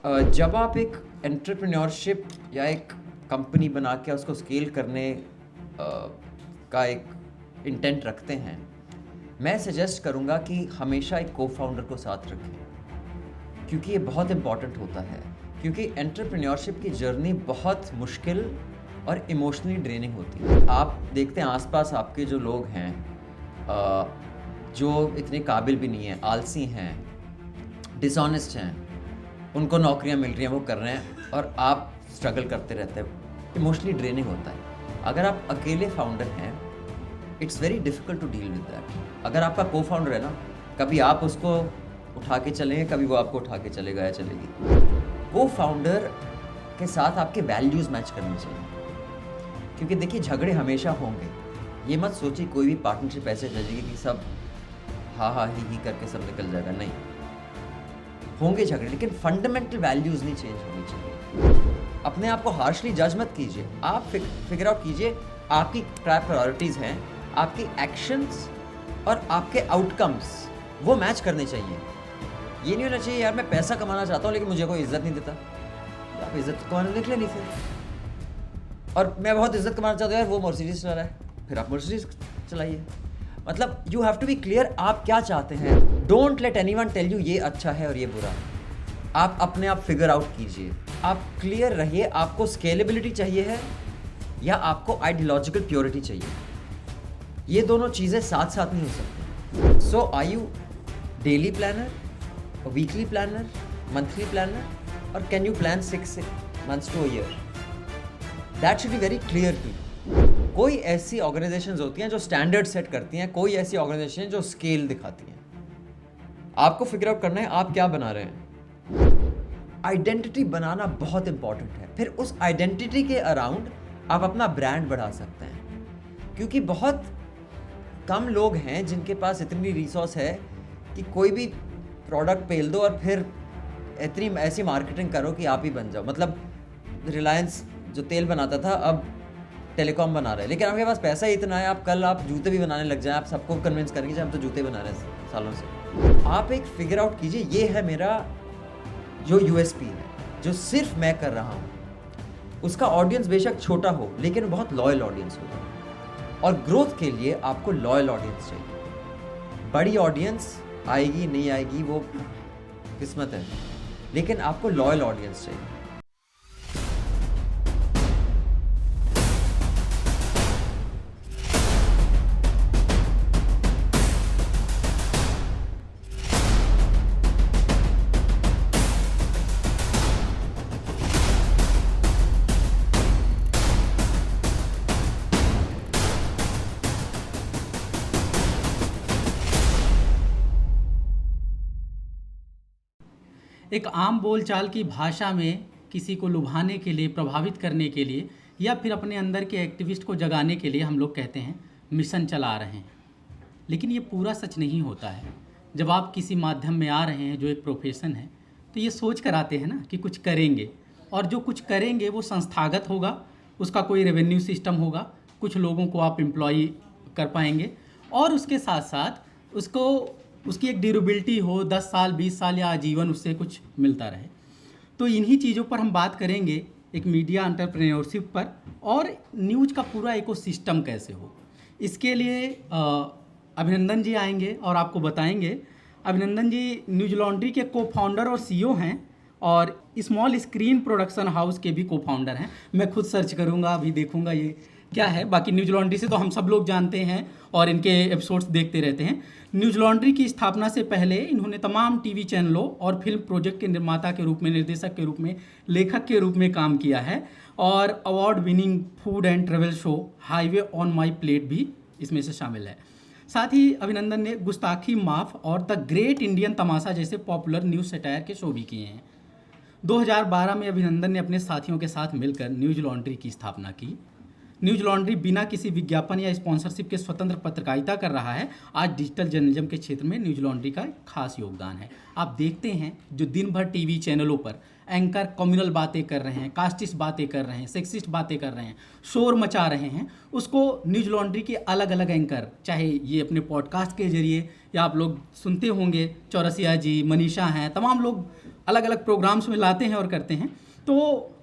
जब आप एक एंटरप्रेन्योरशिप या एक कंपनी बना के उसको स्केल करने का एक इंटेंट रखते हैं, मैं सजेस्ट करूँगा कि हमेशा एक को-फाउंडर को साथ रखें, क्योंकि ये बहुत इम्पॉर्टेंट होता है। क्योंकि एंटरप्रेन्योरशिप की जर्नी बहुत मुश्किल और इमोशनली ड्रेनिंग होती है। आप देखते हैं आसपास आपके जो लोग हैं, जो इतने काबिल भी नहीं हैं, आलसी हैं, डिसऑनेस्ट हैं, उनको नौकरियां मिल रही हैं, वो कर रहे हैं और आप स्ट्रगल करते रहते हैं। इमोशनली ड्रेनिंग होता है। अगर आप अकेले फाउंडर हैं, it's very difficult to deal with that. अगर आपका को फाउंडर है ना, कभी आप उसको उठा के चलेंगे, कभी वो आपको उठा के चलेगा या चलेगी। को फाउंडर के साथ आपके वैल्यूज़ मैच करने चाहिए, क्योंकि देखिए झगड़े हमेशा होंगे। ये मत सोचिए कोई भी पार्टनरशिप ऐसे चलेगी कि सब हाँ हाँ ही करके सब निकल जाएगा। नहीं, होंगे झगड़े, लेकिन फंडामेंटल वैल्यूज़ नहीं चेंज होनी चाहिए। अपने आप को हार्शली जज मत कीजिए। आप फिगर आउट कीजिए आपकी क्या प्रायोरिटीज़ हैं, आपकी एक्शंस और आपके आउटकम्स वो मैच करने चाहिए। ये नहीं होना चाहिए यार मैं पैसा कमाना चाहता हूँ लेकिन मुझे कोई इज्जत नहीं देता। आप इज्जत कमाने निकले नहीं फिर। और मैं बहुत इज्जत कमाना चाहता हूँ यार, वो मर्सिडीज चला रहा है, फिर आप मर्सिडीज चलाइए। मतलब you have to be clear आप क्या चाहते हैं। Don't let anyone tell you ये अच्छा है और ये बुरा। आप अपने आप फिगर आउट कीजिए, आप क्लियर रहिए। आपको स्केलेबिलिटी चाहिए है या आपको आइडियोलॉजिकल प्योरिटी चाहिए। ये दोनों चीज़ें साथ साथ नहीं हो सकती। So are you daily planner, weekly planner, monthly planner, और can you plan 6 months to a year? That should be very clear to you. कोई ऐसी ऑर्गेनाइजेशंस होती हैं जो स्टैंडर्ड सेट करती हैं, कोई ऐसी ऑर्गेनाइजेशन जो स्केल दिखाती हैं। आपको फिगर आउट करना है आप क्या बना रहे हैं। आइडेंटिटी बनाना बहुत इंपॉर्टेंट है। फिर उस आइडेंटिटी के अराउंड आप अपना ब्रांड बढ़ा सकते हैं, क्योंकि बहुत कम लोग हैं जिनके पास इतनी रिसोर्स है कि कोई भी प्रोडक्ट पेल दो और फिर इतनी ऐसी मार्केटिंग करो कि आप ही बन जाओ। मतलब रिलायंस जो तेल बनाता था अब टेलीकॉम बना रहा है, लेकिन आपके पास पैसा ही इतना है, आप कल आप जूते भी बनाने लग जाएं, आप सबको कन्विंस करेंगे हम तो जूते बना रहे हैं सालों से। आप एक फिगर आउट कीजिए ये है मेरा जो यूएसपी है, जो सिर्फ मैं कर रहा हूँ। उसका ऑडियंस बेशक छोटा हो लेकिन बहुत लॉयल ऑडियंस होगा। और ग्रोथ के लिए आपको लॉयल ऑडियंस चाहिए। बड़ी ऑडियंस आएगी नहीं आएगी वो किस्मत है, लेकिन आपको लॉयल ऑडियंस चाहिए। एक आम बोलचाल की भाषा में किसी को लुभाने के लिए, प्रभावित करने के लिए या फिर अपने अंदर के एक्टिविस्ट को जगाने के लिए हम लोग कहते हैं मिशन चला रहे हैं। लेकिन ये पूरा सच नहीं होता है। जब आप किसी माध्यम में आ रहे हैं जो एक प्रोफेशन है, तो ये सोच कर आते हैं ना कि कुछ करेंगे, और जो कुछ करेंगे वो संस्थागत होगा, उसका कोई रेवेन्यू सिस्टम होगा, कुछ लोगों को आप एम्प्लॉय कर पाएंगे और उसके साथ साथ उसकी एक ड्यूरेबिलिटी हो, 10 साल 20 साल या आजीवन उससे कुछ मिलता रहे। तो इन्हीं चीज़ों पर हम बात करेंगे, एक मीडिया एंटरप्रेन्योरशिप पर, और न्यूज़ का पूरा इकोसिस्टम कैसे हो। इसके लिए अभिनंदन जी आएंगे और आपको बताएंगे। अभिनंदन जी न्यूज लॉन्ड्री के को फाउंडर और सीईओ हैं और स्मॉल स्क्रीन प्रोडक्शन हाउस के भी को फाउंडर हैं। मैं खुद सर्च करूंगा, अभी देखूंगा ये क्या है। बाकी न्यूज लॉन्ड्री से तो हम सब लोग जानते हैं और इनके एपिसोड्स देखते रहते हैं। न्यूज लॉन्ड्री की स्थापना से पहले इन्होंने तमाम टीवी चैनलों और फिल्म प्रोजेक्ट के निर्माता के रूप में, निर्देशक के रूप में, लेखक के रूप में काम किया है, और award winning food and travel show highway on my plate भी इसमें से शामिल है। साथ ही अभिनंदन ने गुस्ताखी माफ और द ग्रेट इंडियन तमाशा जैसे पॉपुलर न्यूज़ सटायर के शो भी किए हैं। 2012 में अभिनंदन ने अपने साथियों के साथ मिलकर न्यूज लॉन्ड्री की स्थापना की। न्यूज लॉन्ड्री बिना किसी विज्ञापन या स्पॉन्सरशिप के स्वतंत्र पत्रकारिता कर रहा है। आज डिजिटल जर्नलिज्म के क्षेत्र में न्यूज लॉन्ड्री का खास योगदान है। आप देखते हैं जो दिन भर टीवी चैनलों पर एंकर कम्युनल बातें कर रहे हैं, कास्टिस्ट बातें कर रहे हैं, सेक्सिस्ट बातें कर रहे हैं, शोर मचा रहे हैं, उसको न्यूज लॉन्ड्री के अलग अलग एंकर, चाहे ये अपने पॉडकास्ट के जरिए या आप लोग सुनते होंगे, चौरसिया जी, मनीषा हैं, तमाम लोग अलग अलग प्रोग्राम्स में लाते हैं और करते हैं। तो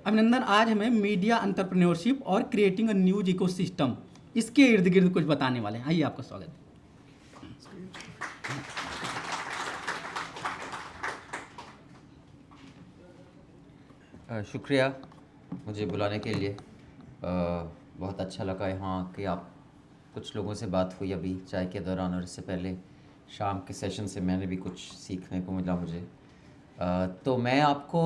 अभिनंदन, आज हमें मीडिया एंटरप्रेन्योरशिप और क्रिएटिंग अ न्यूज इकोसिस्टम, इसके इर्द गिर्द कुछ बताने वाले हैं। आइए, आपका स्वागत है। शुक्रिया मुझे बुलाने के लिए। बहुत अच्छा लगा यहाँ कि आप कुछ लोगों से बात हुई अभी चाय के दौरान, और इससे पहले शाम के सेशन से मैंने भी कुछ सीखने को मिला मुझे। तो मैं आपको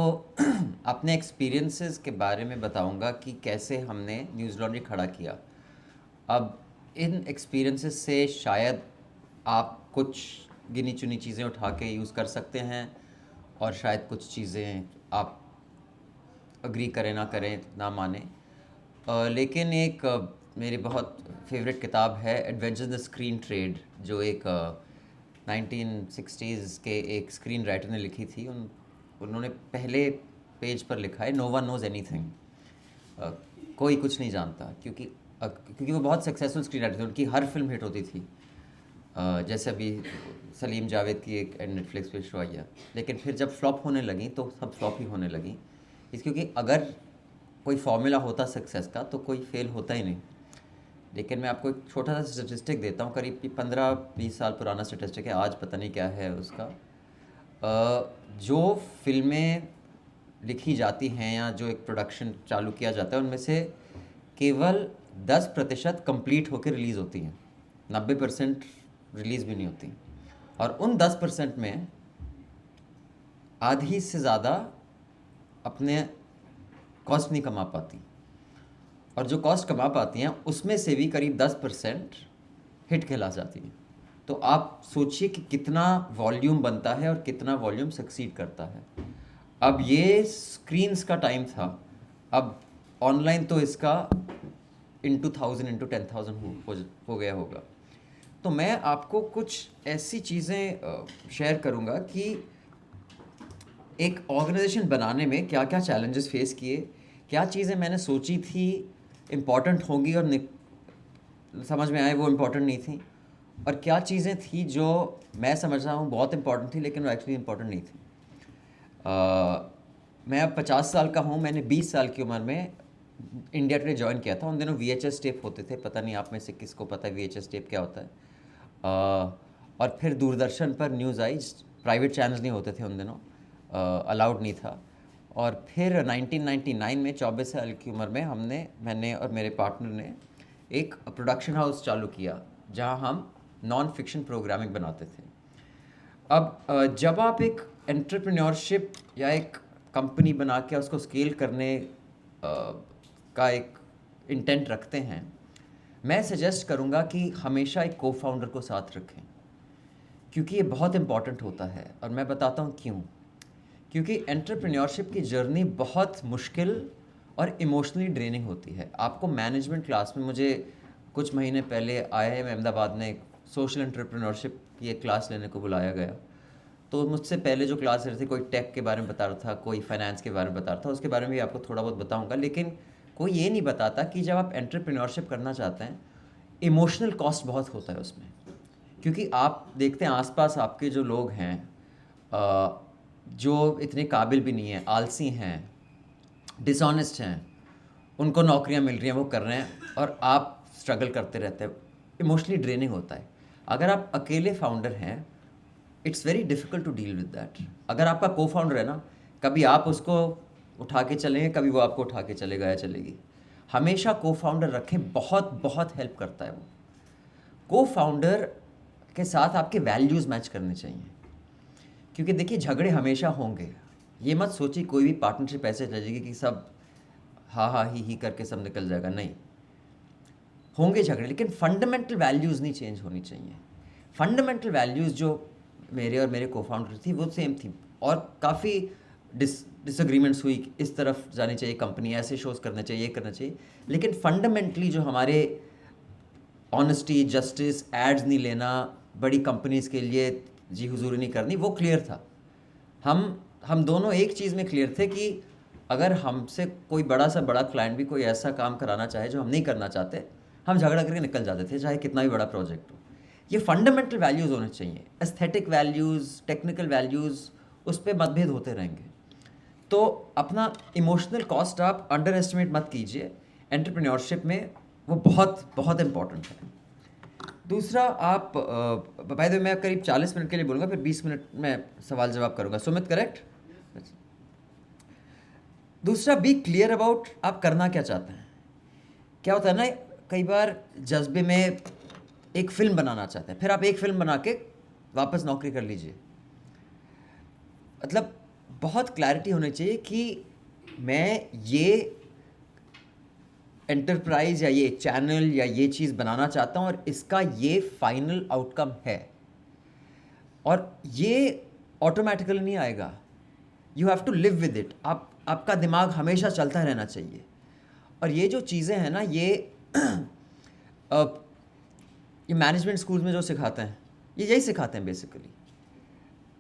अपने एक्सपीरियंसेस के बारे में बताऊंगा कि कैसे हमने न्यूज़ लॉन्ड्री खड़ा किया। अब इन एक्सपीरियंसेस से शायद आप कुछ गिनी चुनी चीज़ें उठा के यूज़ कर सकते हैं, और शायद कुछ चीज़ें आप अग्री करें ना करें, ना माने। लेकिन एक मेरी बहुत फेवरेट किताब है adventures in the screen trade, जो एक 1960s के एक स्क्रीन राइटर ने लिखी थी। उन्होंने पहले पेज पर लिखा है, नो वन नोज़ एनीथिंग, कोई कुछ नहीं जानता, क्योंकि वो बहुत सक्सेसफुल स्क्रीन राइटर थे। उनकी हर फिल्म हिट होती थी, जैसे अभी सलीम जावेद की एक नेटफ्लिक्स पे शो आई है। लेकिन फिर जब फ्लॉप होने लगी तो सब फ्लॉप ही होने लगी, क्योंकि अगर कोई फॉर्मूला होता सक्सेस का तो कोई फेल होता ही नहीं। लेकिन मैं आपको एक छोटा सा स्टेटिस्टिक देता हूँ, करीब 15-20 साल पुराना स्टेटिस्टिक है, आज पता नहीं क्या है उसका। जो फिल्में लिखी जाती हैं या जो एक प्रोडक्शन चालू किया जाता है, उनमें से केवल 10% कंप्लीट होकर रिलीज़ होती हैं, 90% रिलीज़ भी नहीं होती। और उन 10% में आधी से ज़्यादा अपने कॉस्ट नहीं कमा पाती, और जो कॉस्ट कमा पाती हैं उसमें से भी करीब 10% हिट कहला जाती हैं। तो आप सोचिए कि कितना वॉल्यूम बनता है और कितना वॉल्यूम सक्सीड करता है। अब ये स्क्रीन्स का टाइम था, अब ऑनलाइन तो इसका इंटू 1000 इंटू 10,000 हो गया होगा। तो मैं आपको कुछ ऐसी चीज़ें शेयर करूँगा कि एक ऑर्गेनाइजेशन बनाने में क्या क्या चैलेंजेस फेस किए, क्या चीज़ें मैंने सोची थी इम्पॉर्टेंट होंगी और समझ में आए वो इम्पॉर्टेंट नहीं थी, और क्या चीज़ें थी जो मैं समझ रहा हूँ बहुत इम्पॉर्टेंट थी लेकिन वो एक्चुअली इम्पॉर्टेंट नहीं थी। मैं अब 50 साल का हूँ, मैंने 20 साल की उम्र में इंडिया टुडे ज्वाइन किया था। उन दिनों VHS टेप होते थे, पता नहीं आप में से किसको पता है VHS टेप क्या होता है। और फिर दूरदर्शन पर न्यूज़ आई, प्राइवेट चैनल्स नहीं होते थे उन दिनों, अलाउड नहीं था। और फिर 1999 में 24 साल की उम्र में मैंने और मेरे पार्टनर ने एक प्रोडक्शन हाउस चालू किया जहां हम नॉन फिक्शन प्रोग्रामिंग बनाते थे। अब जब आप एक एंटरप्रेन्योरशिप या एक कंपनी बना के उसको स्केल करने का एक इंटेंट रखते हैं, मैं सजेस्ट करूंगा कि हमेशा एक को फाउंडर को साथ रखें, क्योंकि ये बहुत इम्पॉर्टेंट होता है। और मैं बताता हूँ क्यों। क्योंकि एंटरप्रेन्योरशिप की जर्नी बहुत मुश्किल और इमोशनली ड्रेनिंग होती है। आपको मैनेजमेंट क्लास में, मुझे कुछ महीने पहले IIM अहमदाबाद में एक सोशल एंटरप्रेन्योरशिप की एक क्लास लेने को बुलाया गया। तो मुझसे पहले जो क्लास ले रहे थे, कोई टेक के बारे में बता रहा था, कोई फाइनेंस के बारे में बता रहा था, उसके बारे में भी आपको थोड़ा बहुत बताऊंगा। लेकिन कोई ये नहीं बताता कि जब आप एंटरप्रेन्योरशिप करना चाहते हैं, इमोशनल कॉस्ट बहुत होता है उसमें। क्योंकि आप देखते हैं आसपास आपके जो लोग हैं, जो इतने काबिल भी नहीं हैं, आलसी हैं, डिसऑनेस्ट हैं, उनको नौकरियां मिल रही हैं, वो कर रहे हैं, और आप स्ट्रगल करते रहते हैं। इमोशनली ड्रेनिंग होता है। अगर आप अकेले फाउंडर हैं, it's very difficult to deal with that. अगर आपका को फाउंडर है ना, कभी आप उसको उठा के चलेंगे, कभी वो आपको उठा के चलेगा या चलेगी। हमेशा को फाउंडर रखें, बहुत बहुत हेल्प करता है वो। को फाउंडर के साथ आपके वैल्यूज़ मैच करने चाहिए, क्योंकि देखिए झगड़े हमेशा होंगे। ये मत सोचिए कोई भी पार्टनरशिप ऐसे चलेगी कि सब हाँ ही करके सब निकल जाएगा, नहीं, होंगे झगड़े, लेकिन फंडामेंटल वैल्यूज़ नहीं चेंज होनी चाहिए। फंडामेंटल वैल्यूज़ जो मेरे और मेरे को फाउंडर थी वो सेम थी, और काफ़ी डिसएग्रीमेंट्स हुई कि इस तरफ जानी चाहिए कंपनी, ऐसे शोज़ करने चाहिए, ये करना चाहिए। लेकिन फंडामेंटली जो हमारे ऑनेस्टी, जस्टिस, एड्स नहीं लेना, बड़ी कंपनीज़ के लिए जी हुजूरी नहीं करनी, वो क्लियर था। हम दोनों एक चीज़ में क्लियर थे कि अगर हमसे कोई बड़ा सा बड़ा क्लाइंट भी कोई ऐसा काम कराना चाहे जो हम नहीं करना चाहते, हम झगड़ा करके निकल जाते थे, चाहे कितना भी बड़ा प्रोजेक्ट हो। ये फंडामेंटल वैल्यूज़ होने चाहिए। एस्थेटिक वैल्यूज़, टेक्निकल वैल्यूज़, उस पर मतभेद होते रहेंगे। तो अपना इमोशनल कॉस्ट आप अंडर एस्टिमेट मत कीजिए, एंटरप्रेन्योरशिप में वो बहुत बहुत इम्पॉर्टेंट है। दूसरा, आप बाय द वे मैं करीब 40 मिनट के लिए बोलूँगा, फिर 20 मिनट में सवाल जवाब करूँगा। सुमित, करेक्ट? दूसरा, बी क्लियर अबाउट आप करना क्या चाहते हैं। क्या होता है ना, कई बार जज्बे में एक फिल्म बनाना चाहते हैं, फिर आप एक फिल्म बना के वापस नौकरी कर लीजिए। मतलब बहुत क्लैरिटी होनी चाहिए कि मैं ये एंटरप्राइज या ये चैनल या ये चीज़ बनाना चाहता हूँ और इसका ये फाइनल आउटकम है, और ये ऑटोमेटिकली नहीं आएगा। You have to live with it. आपका दिमाग हमेशा चलता रहना चाहिए। और ये जो चीज़ें हैं ना, ये मैनेजमेंट स्कूल में जो सिखाते हैं, ये यही सिखाते हैं बेसिकली।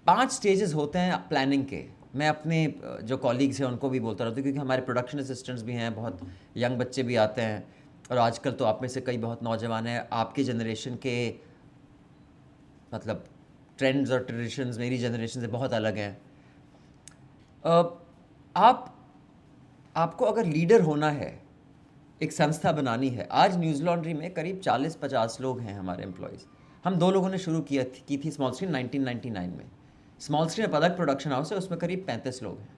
5 स्टेजेस होते हैं प्लानिंग के। मैं अपने जो कॉलीग्स हैं उनको भी बोलता रहता हूँ, क्योंकि हमारे प्रोडक्शन असिस्टेंट्स भी हैं, बहुत यंग बच्चे भी आते हैं, और आजकल तो आप में से कई बहुत नौजवान हैं। आपकी जनरेशन के मतलब ट्रेंड्स और ट्रेडिशंस मेरी जनरेशन से बहुत अलग हैं। आपको अगर लीडर होना है, एक संस्था बनानी है। आज न्यूज़ लॉन्ड्री में करीब 40-50 लोग हैं हमारे एम्प्लॉयज़। हम 2 लोगों ने शुरू की थी स्मॉल स्क्रीन 1999 में। स्मॉल स्क्रीन पदक प्रोडक्शन हाउस है, उसमें करीब 35 लोग हैं।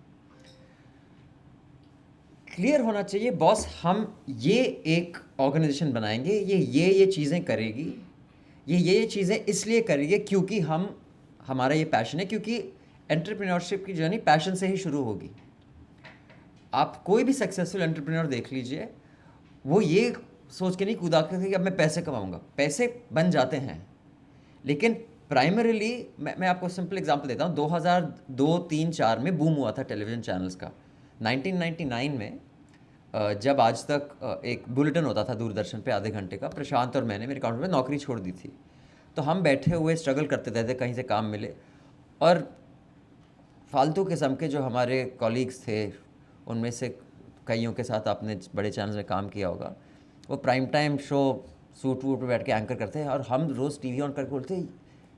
क्लियर होना चाहिए, बॉस हम ये एक ऑर्गेनाइजेशन बनाएंगे, ये चीज़ें करेगी, ये चीज़ें इसलिए करेंगे क्योंकि हमारा ये पैशन है, क्योंकि एंटरप्रेन्योरशिप की जर्नी पैशन से ही शुरू होगी। आप कोई भी सक्सेसफुल एंटरप्रेन्योर देख लीजिए, वो ये सोच के नहीं कूदा कि अब मैं पैसे कमाऊंगा। पैसे बन जाते हैं, लेकिन प्राइमरीली मैं आपको सिंपल एग्जांपल देता हूँ। 2002, 3, 4 में बूम हुआ था टेलीविज़न चैनल्स का। 1999 में जब आज तक एक बुलेटिन होता था दूरदर्शन पे आधे घंटे का, प्रशांत और मैंने मेरे काउंटर में नौकरी छोड़ दी थी। तो हम बैठे हुए स्ट्रगल करते थे कहीं से काम मिले, और फालतू किस्म के जो हमारे कॉलीग्स थे, उनमें से कईयों के साथ आपने बड़े चैनल्स में काम किया होगा, वो प्राइम टाइम शो सूट वूट में बैठ के एंकर करते हैं, और हम रोज़ टीवी ऑन करके बोलते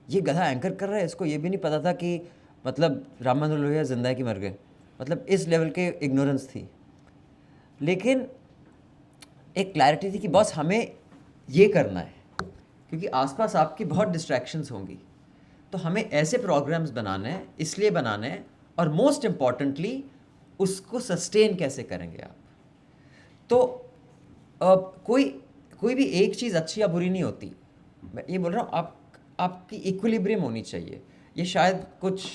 ये गधा एंकर कर रहा है, इसको ये भी नहीं पता था कि मतलब राम मनोहर लोहिया जिंदा है कि मर गए। मतलब इस लेवल के इग्नोरेंस थी। लेकिन एक क्लैरिटी थी कि बॉस हमें ये करना है, क्योंकि आसपास आपकी बहुत डिस्ट्रैक्शंस होंगी। तो हमें ऐसे प्रोग्राम्स बनाने हैं, इसलिए बनाने हैं, और मोस्ट इम्पॉर्टेंटली उसको सस्टेन कैसे करेंगे आप। तो कोई भी एक चीज़ अच्छी या बुरी नहीं होती। मैं ये बोल रहा हूँ, आपकी इक्विलिब्रियम होनी चाहिए। ये शायद कुछ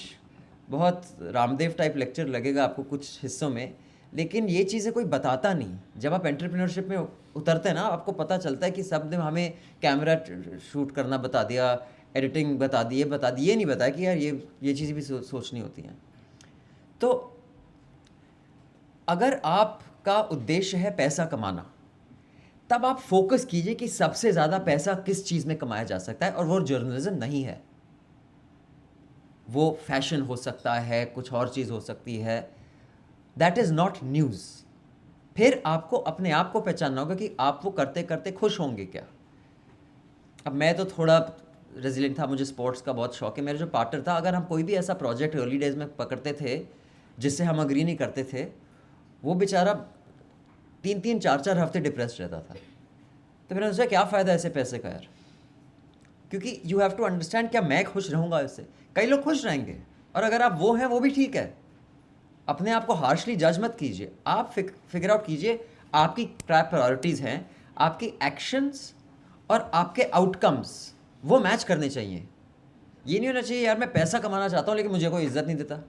बहुत रामदेव टाइप लेक्चर लगेगा आपको कुछ हिस्सों में, लेकिन ये चीज़ें कोई बताता नहीं। जब आप एंटरप्रेन्योरशिप में उतरते हैं ना, आपको पता चलता है कि सब ने हमें कैमरा शूट करना बता दिया, एडिटिंग बता दी, ये नहीं बताया कि यार ये चीज़ें भी सोचनी होती हैं। तो अगर आपका उद्देश्य है पैसा कमाना, तब आप फोकस कीजिए कि सबसे ज़्यादा पैसा किस चीज़ में कमाया जा सकता है, और वो जर्नलिज्म नहीं है, वो फैशन हो सकता है, कुछ और चीज़ हो सकती है। That is not news. फिर आपको अपने आप को पहचानना होगा कि आप वो करते करते खुश होंगे क्या। अब मैं तो थोड़ा रेजिलेंट था, मुझे स्पोर्ट्स का बहुत शौक है। मेरा जो पार्टनर था, अगर हम कोई भी ऐसा प्रोजेक्ट अर्ली डेज में पकड़ते थे जिससे हम अग्री नहीं करते थे, वो बेचारा 3-3, 4-4 हफ्ते डिप्रेस्ड रहता था। तो मैंने सोचा क्या फ़ायदा ऐसे पैसे का यार, क्योंकि यू हैव टू अंडरस्टैंड, क्या मैं खुश रहूँगा इससे? कई लोग खुश रहेंगे, और अगर आप वो हैं वो भी ठीक है। अपने आप को हार्शली जज मत कीजिए। आप फिगर आउट कीजिए आपकी क्या प्रायोरिटीज़ हैं, आपकी एक्शंस और आपके आउटकम्स वो मैच करने चाहिए। ये नहीं होना चाहिए यार मैं पैसा कमाना चाहता हूँ लेकिन मुझे कोई इज्जत नहीं देता।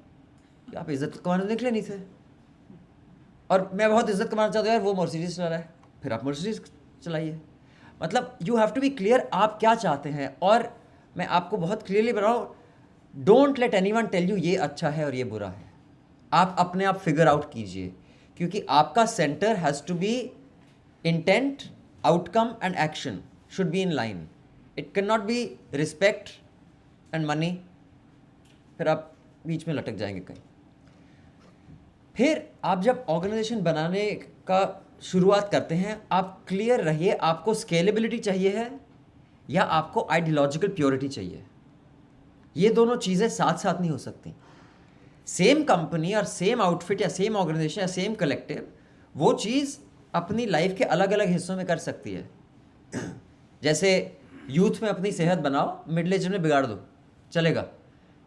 आप इज्जत कमाने तो निकले नहीं थे, और मैं बहुत इज्जत कमाना चाहता हूँ यार वो मर्सिडीज चला रहा है, फिर आप मर्सिडीज चलाइए। मतलब you have to be clear आप क्या चाहते हैं। और मैं आपको बहुत क्लियरली बता रहा हूँ, don't let anyone tell you ये अच्छा है और ये बुरा है। आप अपने आप फिगर आउट कीजिए, क्योंकि आपका centre has to be intent, outcome and action should be in line. It can not be respect and money, फिर आप बीच में लटक जाएंगे कहीं। फिर आप जब ऑर्गेनाइजेशन बनाने का शुरुआत करते हैं, आप क्लियर रहिए आपको स्केलेबिलिटी चाहिए है या आपको आइडियोलॉजिकल प्योरिटी चाहिए। ये दोनों चीज़ें साथ साथ नहीं हो सकती। सेम कंपनी और सेम आउटफिट या सेम ऑर्गेनाइजेशन या सेम कलेक्टिव वो चीज़ अपनी लाइफ के अलग अलग हिस्सों में कर सकती है। जैसे यूथ में अपनी सेहत बनाओ, मिडिल एज में बिगाड़ दो, चलेगा,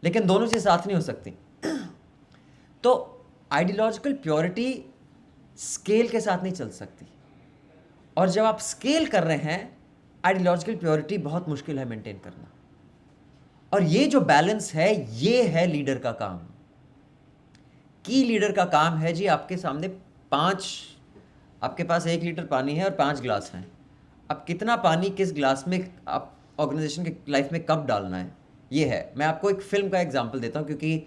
लेकिन दोनों चीज़ साथ नहीं हो सकती। तो आइडियोलॉजिकल प्योरिटी स्केल के साथ नहीं चल सकती, और जब आप स्केल कर रहे हैं आइडियोलॉजिकल प्योरिटी बहुत मुश्किल है मेंटेन करना। और ये जो बैलेंस है, ये है लीडर का काम। की लीडर का काम है जी, आपके सामने आपके पास 1 लीटर पानी है और 5 ग्लास हैं। अब कितना पानी किस ग्लास में आप ऑर्गेनाइजेशन के लाइफ में कब डालना है, ये है। मैं आपको एक फिल्म का एग्जांपल देता हूँ, क्योंकि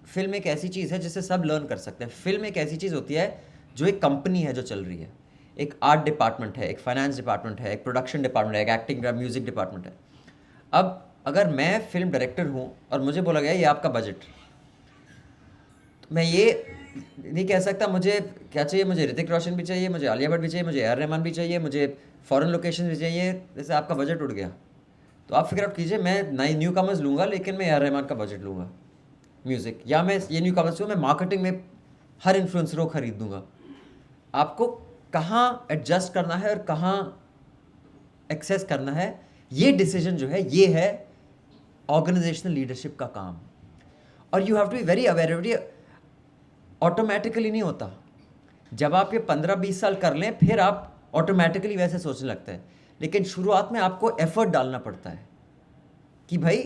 फिल्म एक ऐसी चीज़ है जिससे सब लर्न कर सकते हैं। फिल्म एक ऐसी चीज़ होती है जो एक कंपनी है जो चल रही है। एक आर्ट डिपार्टमेंट है, एक फाइनेंस डिपार्टमेंट है, एक प्रोडक्शन डिपार्टमेंट है, एक एक्टिंग म्यूजिक डिपार्टमेंट है। अब अगर मैं फिल्म डायरेक्टर हूँ और मुझे बोला गया ये आपका बजट, तो मैं ये नहीं कह सकता मुझे क्या चाहिए, मुझे ऋतिक रोशन भी चाहिए, मुझे आलिया भट्ट भी चाहिए, मुझे AR रहमान भी चाहिए, मुझे फॉरेन लोकेशन भी चाहिए। जैसे आपका बजट उठ गया तो आप फिगर आउट कीजिए, मैं नई न्यू कमर्स लूँगा लेकिन मैं AR रहमान का बजट लूँगा म्यूज़िक, या मैं ये न्यू कमर्स लूँ, मैं मार्केटिंग में हर इन्फ्लुएंसर को खरीद दूँगा। आपको कहाँ एडजस्ट करना है और कहाँ एक्सेस करना है, ये डिसीजन जो है ये है ऑर्गेनाइजेशनल लीडरशिप का काम। और you have to be very aware. ये ऑटोमेटिकली नहीं होता। जब आप ये 15-20 साल कर लें फिर आप ऑटोमेटिकली वैसे सोचने लगते हैं, लेकिन शुरुआत में आपको एफर्ट डालना पड़ता है कि भाई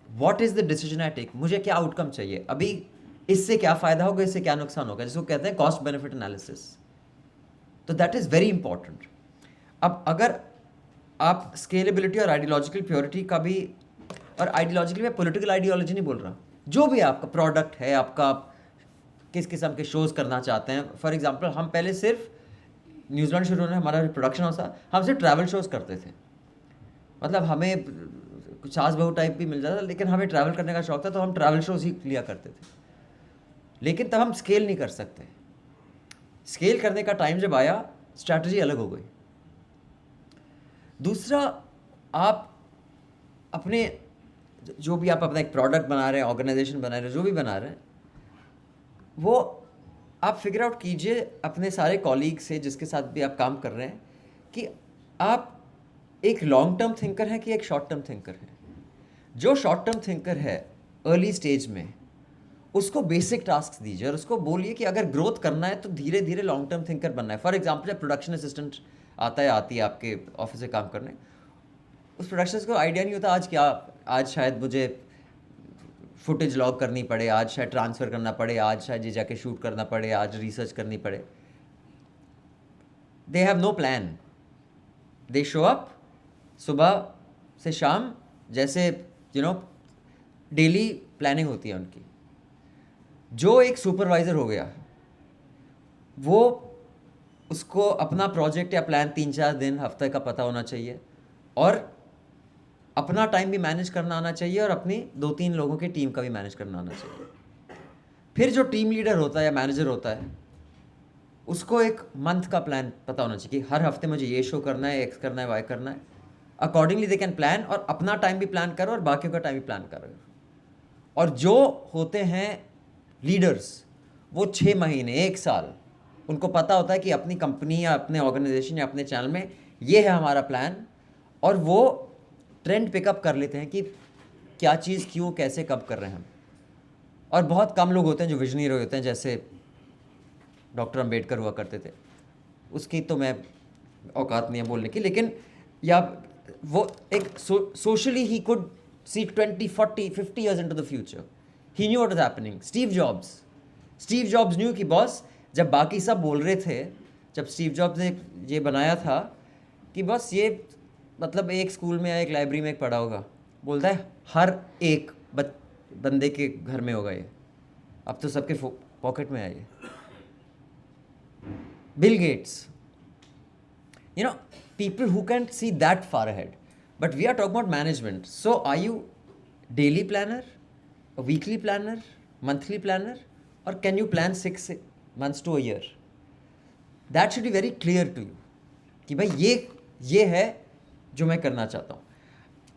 what is the decision I take, मुझे क्या आउटकम चाहिए, अभी इससे क्या फ़ायदा होगा, इससे क्या नुकसान होगा, जिसको कहते हैं कॉस्ट बेनिफिट एनालिसिस। तो दैट इज़ वेरी इंपॉर्टेंट। अब अगर आप स्केलेबिलिटी और आइडियोलॉजिकल प्योरिटी का भी, और आइडियोलॉजिकल में पॉलिटिकल आइडियोलॉजी नहीं बोल रहा, जो भी आपका प्रोडक्ट है, आपका किस किस्म के शोज़ करना चाहते हैं। फॉर एग्जांपल हम पहले सिर्फ न्यूजीलैंड शुरू होने हमारा प्रोडक्शन हाउस था, हम सिर्फ ट्रैवल शोज़ करते थे। मतलब हमें कुछ सास बहू टाइप भी मिल जाता, लेकिन हमें ट्रैवल करने का शौक था तो हम ट्रैवल शोज़ ही लिया करते थे। लेकिन तब हम स्केल नहीं कर सकते। स्केल करने का टाइम जब आया, स्ट्रैटेजी अलग हो गई। दूसरा, आप अपने जो भी आप अपना एक प्रोडक्ट बना रहे हैं, ऑर्गेनाइजेशन बना रहे हैं, जो भी बना रहे हैं, वो आप फिगर आउट कीजिए अपने सारे कॉलीग से जिसके साथ भी आप काम कर रहे हैं कि आप एक लॉन्ग टर्म थिंकर हैं कि एक शॉर्ट टर्म थिंकर हैं। जो शॉर्ट टर्म थिंकर है अर्ली स्टेज में, उसको बेसिक टास्क दीजिए और उसको बोलिए कि अगर ग्रोथ करना है तो धीरे धीरे लॉन्ग टर्म थिंकर बनना है। फॉर एग्जाम्पल, जब प्रोडक्शन असिस्टेंट आता है, आती है आपके ऑफिस से काम करने, उस प्रोडक्शन को आइडिया नहीं होता आज शायद मुझे फुटेज लॉग करनी पड़े, आज शायद ट्रांसफ़र करना पड़े, आज शायद ये जाके शूट करना पड़े, आज रिसर्च करनी पड़े। They have no plan. They show up सुबह से शाम, जैसे डेली प्लानिंग होती है उनकी। जो एक सुपरवाइज़र हो गया, वो उसको अपना प्रोजेक्ट या प्लान 3-4 दिन, हफ्ते का पता होना चाहिए, और अपना टाइम भी मैनेज करना आना चाहिए, और अपनी 2-3 लोगों की टीम का भी मैनेज करना आना चाहिए। फिर जो टीम लीडर होता है या मैनेजर होता है, उसको एक मंथ का प्लान पता होना चाहिए कि हर हफ्ते मुझे ये शो करना है, एक्स करना है, वाई करना है। अकॉर्डिंगली दे कैन प्लान, और अपना टाइम भी प्लान करो और बाकियों का टाइम भी प्लान करो। और जो होते हैं लीडर्स, वो 6 महीने, 1 साल, उनको पता होता है कि अपनी कंपनी या अपने ऑर्गेनाइजेशन या अपने चैनल में ये है हमारा प्लान, और वो ट्रेंड पिकअप कर लेते हैं कि क्या चीज़ क्यों कैसे कब कर रहे हैं हम। और बहुत कम लोग होते हैं जो विजनरी होते हैं, जैसे डॉक्टर अंबेडकर हुआ करते थे। उसकी तो मैं औकात नहीं है बोलने की, लेकिन या वो एक socially he could see 20, 40, 50 years into the future. He knew what was happening. Steve Jobs knew कि बॉस, जब बाकी सब बोल रहे थे, जब स्टीव जॉब्स ने ये बनाया था कि बस ये मतलब एक स्कूल में या एक लाइब्रेरी में एक पढ़ा होगा, बोलता है हर एक बंदे के घर में होगा ये, अब तो सबके पॉकेट में है ये। Bill Gates, people who can see that far ahead. But we are talking about management. So are you daily planner, a weekly planner, monthly planner, or can you plan 6 months to a year? That should be very clear to you कि भाई ये है जो मैं करना चाहता हूँ।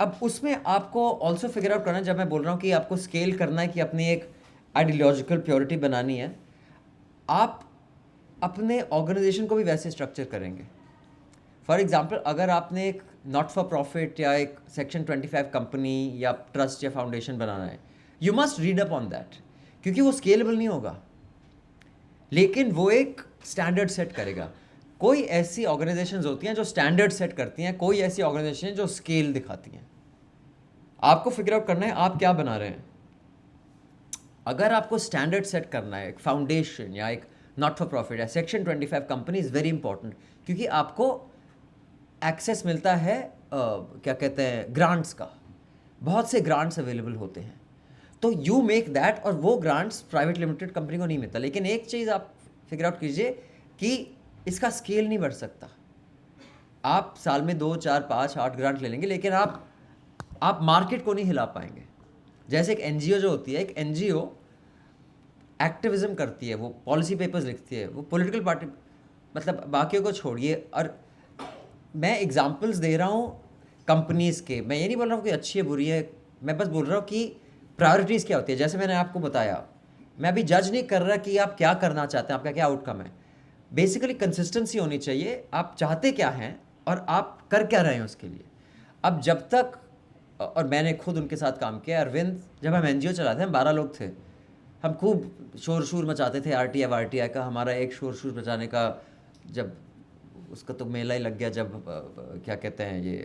अब उसमें आपको ऑल्सो फिगर आउट करना है, जब मैं बोल रहा हूँ कि आपको स्केल करना है कि अपनी एक आइडियोलॉजिकल प्योरिटी बनानी है, आप अपने ऑर्गेनाइजेशन को भी वैसे स्ट्रक्चर करेंगे। फॉर एग्जांपल, अगर आपने एक नॉट फॉर प्रॉफिट या एक सेक्शन 25 कंपनी या ट्रस्ट या फाउंडेशन बनाना है, you must read up on that, क्योंकि वो स्केलेबल नहीं होगा, लेकिन वो एक स्टैंडर्ड सेट करेगा। कोई ऐसी ऑर्गेनाइजेशंस होती हैं जो स्टैंडर्ड सेट करती हैं, कोई ऐसी ऑर्गेनाइजेशन जो स्केल दिखाती हैं। आपको फिगर आउट करना है आप क्या बना रहे हैं। अगर आपको स्टैंडर्ड सेट करना है, एक फाउंडेशन या एक नॉट फॉर प्रॉफिट या section 25 company is very important, क्योंकि आपको एक्सेस मिलता है क्या कहते हैं, ग्रांट्स का। बहुत से ग्रांट्स अवेलेबल होते हैं, तो यू मेक दैट, और वो ग्रांट्स प्राइवेट लिमिटेड कंपनी को नहीं मिलता। लेकिन एक चीज़ आप फिगर आउट कीजिए कि इसका स्केल नहीं बढ़ सकता। आप साल में 2, 4, 5, 8 ग्रांट ले लेंगे, लेकिन आप मार्केट को नहीं हिला पाएंगे। जैसे एक एनजीओ जो होती है, एक एनजीओ एक्टिविज्म करती है, वो पॉलिसी पेपर्स लिखती है, वो पॉलिटिकल पार्टी, मतलब बाकियों को छोड़िए। और मैं एग्जांपल्स दे रहा हूँ कंपनीज़ के, मैं ये नहीं बोल रहा हूँ कि अच्छी है बुरी है, मैं बस बोल रहा हूँ कि प्रायोरिटीज़ क्या होती है। जैसे मैंने आपको बताया, मैं अभी जज नहीं कर रहा कि आप क्या करना चाहते हैं, आपका क्या आउटकम है। बेसिकली कंसिस्टेंसी होनी चाहिए, आप चाहते क्या हैं और आप कर क्या रहे हैं उसके लिए। अब जब तक, और मैंने खुद उनके साथ काम किया, अरविंद, जब हम एनजीओ चलाते हैं, हम 12 लोग थे, हम खूब शोर मचाते थे आरटीआई का। हमारा एक शोर मचाने का, जब उसका तो मेला ही लग गया, जब क्या कहते हैं ये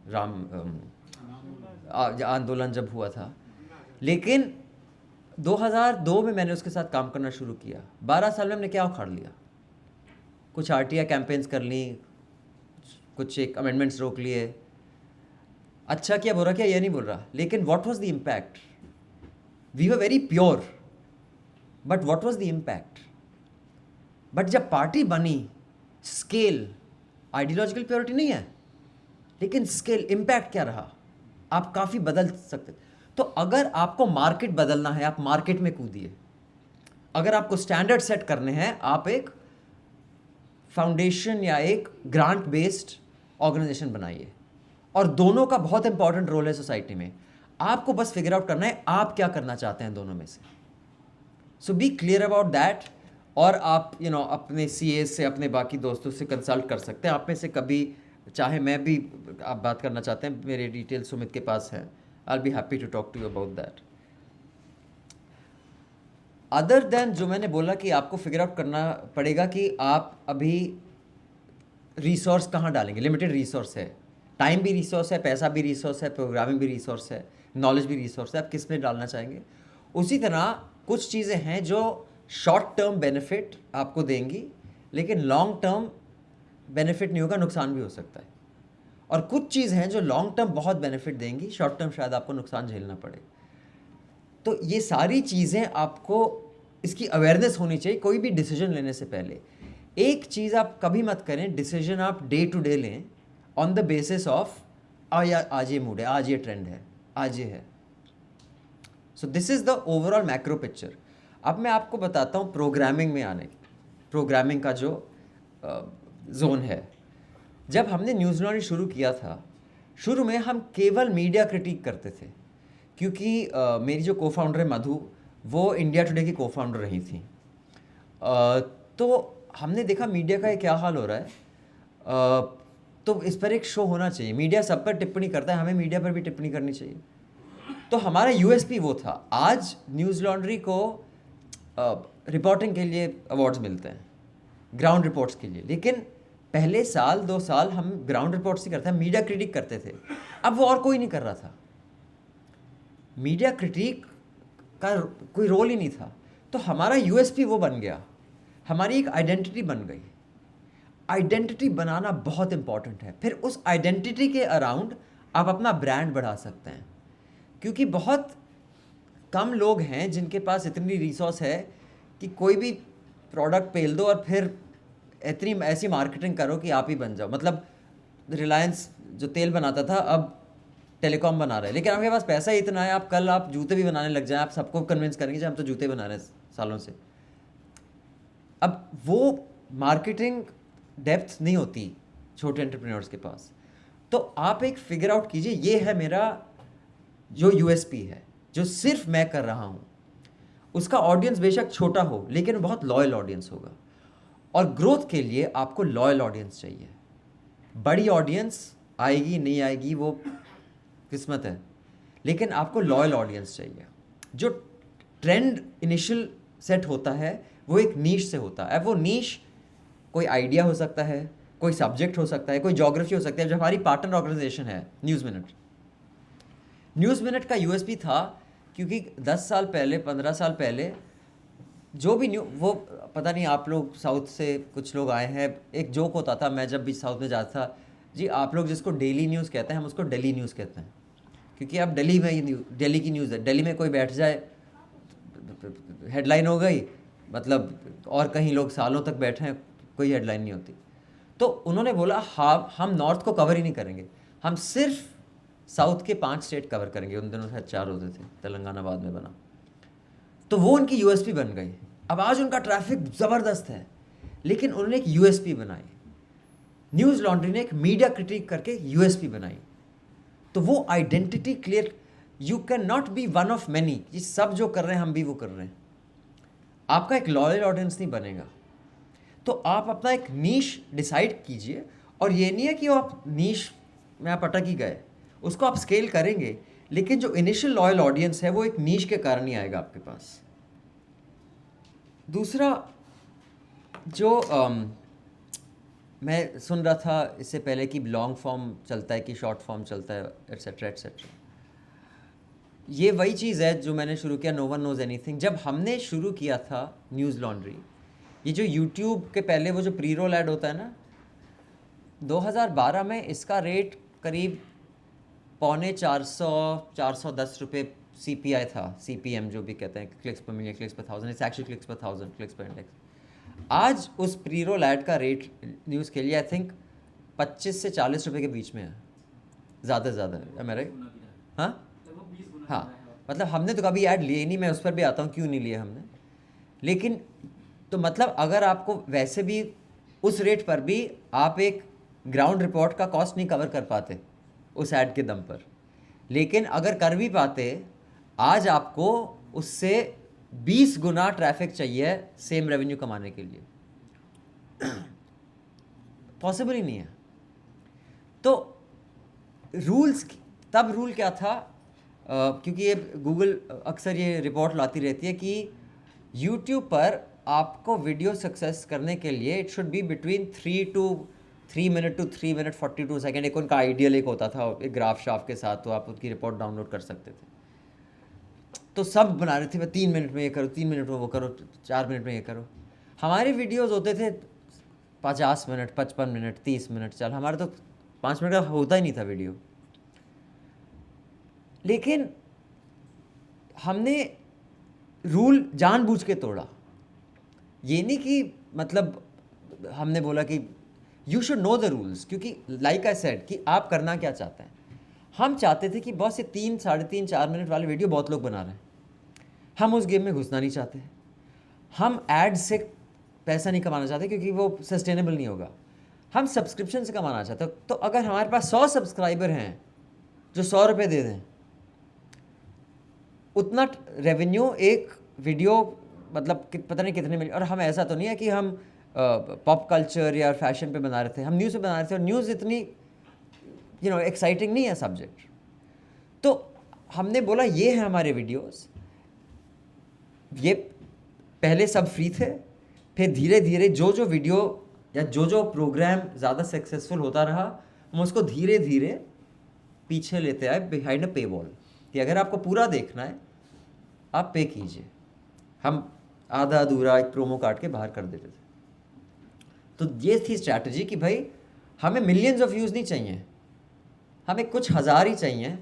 राम आंदोलन जब हुआ था। लेकिन 2002 में मैंने उसके साथ काम करना शुरू किया। 12 साल में हमने क्या उखाड़ लिया? कुछ आरटीआई कैंपेन्स कर ली, कुछ एक अमेंडमेंट्स रोक लिए। अच्छा किया बुरा किया ये नहीं बोल रहा, लेकिन what was the impact? We were very pure, but what was the impact? But जब पार्टी बनी, स्केल, आइडियोलॉजिकल प्योरिटी नहीं है, लेकिन स्केल, इम्पैक्ट क्या रहा? आप काफ़ी बदल सकते। तो अगर आपको मार्केट बदलना है, आप मार्केट में कूदिए। अगर आपको स्टैंडर्ड सेट करने हैं, आप एक फाउंडेशन या एक ग्रांट बेस्ड ऑर्गेनाइजेशन बनाइए। और दोनों का बहुत इंपॉर्टेंट रोल है सोसाइटी में। आपको बस फिगर आउट करना है आप क्या करना चाहते हैं दोनों में से। सो बी क्लियर अबाउट दैट। और आप अपने सीए से, अपने बाकी दोस्तों से कंसल्ट कर सकते हैं। आप में से कभी चाहे मैं भी, आप बात करना चाहते हैं, मेरे डिटेल सुमित के पास है। I will be happy to talk to you about that. Other than जो मैंने बोला कि आपको फिगर आउट करना पड़ेगा कि आप अभी रिसोर्स कहाँ डालेंगे। लिमिटेड रिसोर्स है, टाइम भी रिसोर्स है, पैसा भी रिसोर्स है, प्रोग्रामिंग भी रिसोर्स है, नॉलेज भी रिसोर्स है। आप किस में डालना चाहेंगे? उसी तरह कुछ चीज़ें हैं जो शॉर्ट टर्म बेनिफिट आपको देंगी, लेकिन लॉन्ग टर्म बेनिफिट नहीं होगा, नुकसान भी हो सकता है। और कुछ चीज़ हैं जो लॉन्ग टर्म बहुत बेनिफिट देंगी, शॉर्ट टर्म शायद आपको नुकसान झेलना पड़े। तो ये सारी चीज़ें आपको, इसकी अवेयरनेस होनी चाहिए कोई भी डिसीजन लेने से पहले। एक चीज़ आप कभी मत करें, डिसीजन आप डे टू डे लें ऑन द बेसिस ऑफ आज ये मूड है, आज ये ट्रेंड है, आज ये है। So this is the overall macro picture. अब मैं आपको बताता हूँ प्रोग्रामिंग में आने, प्रोग्रामिंग का जो जोन है। जब हमने न्यूज़ लॉन्ड्री शुरू किया था, शुरू में हम केवल मीडिया क्रिटिक करते थे, क्योंकि मेरी जो को फाउंडर है मधु, वो इंडिया टुडे की को फाउंडर रही थी। तो हमने देखा मीडिया का ये क्या हाल हो रहा है, तो इस पर एक शो होना चाहिए। मीडिया सब पर टिप्पणी करता है, हमें मीडिया पर भी टिप्पणी करनी चाहिए। तो हमारा यूएसपी वो था। आज न्यूज़ लॉन्ड्री को रिपोर्टिंग के लिए अवार्ड्स मिलते हैं, ग्राउंड रिपोर्ट्स के लिए, लेकिन पहले साल 2 साल हम ग्राउंड रिपोर्ट्स ही करते हैं, मीडिया क्रिटिक करते थे। अब वो और कोई नहीं कर रहा था, मीडिया क्रिटिक का कोई रोल ही नहीं था। तो हमारा यूएसपी वो बन गया, हमारी एक आइडेंटिटी बन गई। आइडेंटिटी बनाना बहुत इंपॉर्टेंट है। फिर उस आइडेंटिटी के अराउंड आप अपना ब्रांड बढ़ा सकते हैं, क्योंकि बहुत कम लोग हैं जिनके पास इतनी रिसोर्स है कि कोई भी प्रोडक्ट पेल दो और फिर इतनी ऐसी मार्केटिंग करो कि आप ही बन जाओ। मतलब रिलायंस जो तेल बनाता था अब टेलीकॉम बना रहा है, लेकिन आपके पास पैसा ही इतना है, आप जूते भी बनाने लग जाएं, आप सबको कन्विंस करेंगे हम तो जूते बना रहे हैं सालों से। अब वो मार्केटिंग डेप्थ नहीं होती छोटे एंटरप्रेन्योर्स के पास। तो आप एक फिगर आउट कीजिए, ये है मेरा जो यूएसपी है, जो सिर्फ मैं कर रहा हूँ। उसका ऑडियंस बेशक छोटा हो लेकिन बहुत लॉयल ऑडियंस होगा। और ग्रोथ के लिए आपको लॉयल ऑडियंस चाहिए। बड़ी ऑडियंस आएगी नहीं आएगी वो किस्मत है, लेकिन आपको लॉयल ऑडियंस चाहिए। जो ट्रेंड इनिशियल सेट होता है वो एक नीश से होता है। अब वो नीश कोई आइडिया हो सकता है, कोई सब्जेक्ट हो सकता है, कोई ज्योग्राफी हो सकती है। जो हमारी पार्टनर ऑर्गेनाइजेशन है न्यूज़ मिनट का यूएसपी था, क्योंकि 10 साल पहले 15 साल पहले जो भी वो पता नहीं, आप लोग साउथ से कुछ लोग आए हैं, एक जोक होता था मैं जब भी साउथ में जाता था, जी आप लोग जिसको डेली न्यूज़ कहते हैं हम उसको दिल्ली न्यूज़ कहते हैं, क्योंकि अब दिल्ली में ही दिल्ली की न्यूज़ है। दिल्ली में कोई बैठ जाए हेडलाइन हो गई, मतलब और कहीं लोग सालों तक बैठे हैं कोई हेडलाइन नहीं होती। तो उन्होंने बोला हाँ हम नॉर्थ को कवर ही नहीं करेंगे, हम सिर्फ साउथ के 5 स्टेट कवर करेंगे। उन दिनों शायद 4 होते थे, तेलंगाना बाद में बना। तो वो उनकी यूएसपी बन गई। अब आज उनका ट्रैफिक ज़बरदस्त है, लेकिन उन्होंने एक यूएसपी बनाई। न्यूज़ लॉन्ड्री ने एक मीडिया क्रिटिक करके यूएसपी बनाई। तो वो identity clear, you can not B one of many, ये सब जो कर रहे हैं हम भी वो कर रहे हैं। आपका एक लॉयल ऑडियंस नहीं बनेगा। तो आप अपना एक नीश डिसाइड कीजिए, और ये नहीं है कि आप नीश में आप अटक ही गए, उसको आप स्केल करेंगे, लेकिन जो इनिशियल लॉयल ऑडियंस है वो एक नीश के कारण ही आएगा आपके पास। दूसरा जो मैं सुन रहा था इससे पहले कि लॉन्ग फॉर्म चलता है कि शॉर्ट फॉर्म चलता है, एट्सेट्रा एट्सेट्रा, ये वही चीज़ है जो मैंने शुरू किया नो वन नोज़ एनीथिंग। जब हमने शुरू किया था न्यूज़ लॉन्ड्री, ये जो यूट्यूब के पहले वो जो प्री रोल ऐड होता है ना, 2012 में इसका रेट करीब 410 रुपये CPI था, CPM जो भी कहते हैं, क्लिक्स पर मिलियन, क्लिक्स पर 1000, इट्स एक्चुअली क्लिक्स पर 1000, क्लिक्स पर इंडेक्स। आज उस प्री रोल ऐड का रेट न्यूज़ के लिए आई थिंक 25 से 40 रुपये के बीच में है, ज़्यादा से ज़्यादा है मेरा। हाँ हाँ, मतलब हमने तो कभी ऐड लिए नहीं, मैं उस पर भी आता हूँ क्यों नहीं लिए हमने। लेकिन तो मतलब अगर आपको वैसे भी उस रेट पर भी आप एक ग्राउंड रिपोर्ट का कॉस्ट नहीं कवर कर पाते उस ऐड के दम पर, लेकिन अगर कर भी पाते, आज आपको उससे 20 गुना ट्रैफिक चाहिए सेम रेवेन्यू कमाने के लिए। पॉसिबल ही नहीं है। तो रूल्स, तब रूल क्या था, क्योंकि ये गूगल अक्सर ये रिपोर्ट लाती रहती है कि यूट्यूब पर आपको वीडियो सक्सेस करने के लिए it should be between 3 minute to 3 minute 42 second. एक उनका आइडियल एक होता था एक ग्राफ शाफ के साथ, तो आप उसकी रिपोर्ट डाउनलोड कर सकते थे। तो सब बना रहे थे, मैं 3 मिनट में ये करो, 3 मिनट में वो करो, 4 मिनट में ये करो। हमारे वीडियोस होते थे 50 मिनट, 55 मिनट, 30 मिनट, चल हमारा तो 5 मिनट का होता ही नहीं था वीडियो। लेकिन हमने रूल जानबूझ के तोड़ा। ये नहीं कि मतलब हमने बोला कि you should know the rules, क्योंकि लाइक आई सेड कि आप करना क्या चाहते हैं। हम चाहते थे कि बहुत से 3, 3.5, 4 मिनट वाले वीडियो बहुत लोग बना रहे हैं, हम उस गेम में घुसना नहीं चाहते। हम एड से पैसा नहीं कमाना चाहते क्योंकि वो सस्टेनेबल नहीं होगा। हम सब्सक्रिप्शन से कमाना चाहते हैं। तो अगर हमारे पास 100 सब्सक्राइबर हैं जो 100 रुपये दे दें, उतना रेवेन्यू एक वीडियो मतलब पता नहीं कितने मिले। और हम ऐसा तो नहीं है कि हम पॉप कल्चर या फैशन पे बना रहे थे, हम न्यूज़ पे बना रहे थे, और न्यूज़ इतनी एक्साइटिंग नहीं है सब्जेक्ट। तो हमने बोला ये है हमारे वीडियोस, ये पहले सब फ्री थे, फिर धीरे धीरे जो जो वीडियो या जो प्रोग्राम ज़्यादा सक्सेसफुल होता रहा, हम उसको धीरे धीरे पीछे लेते आए बिहाइंड अ पे वॉल, कि अगर आपको पूरा देखना है आप पे कीजिए। हम आधा अधूरा एक प्रोमो काट के बाहर कर देते थे। तो ये थी स्ट्रैटेजी कि भाई हमें मिलियंस ऑफ व्यूज़ नहीं चाहिए, हमें कुछ हज़ार ही चाहिए।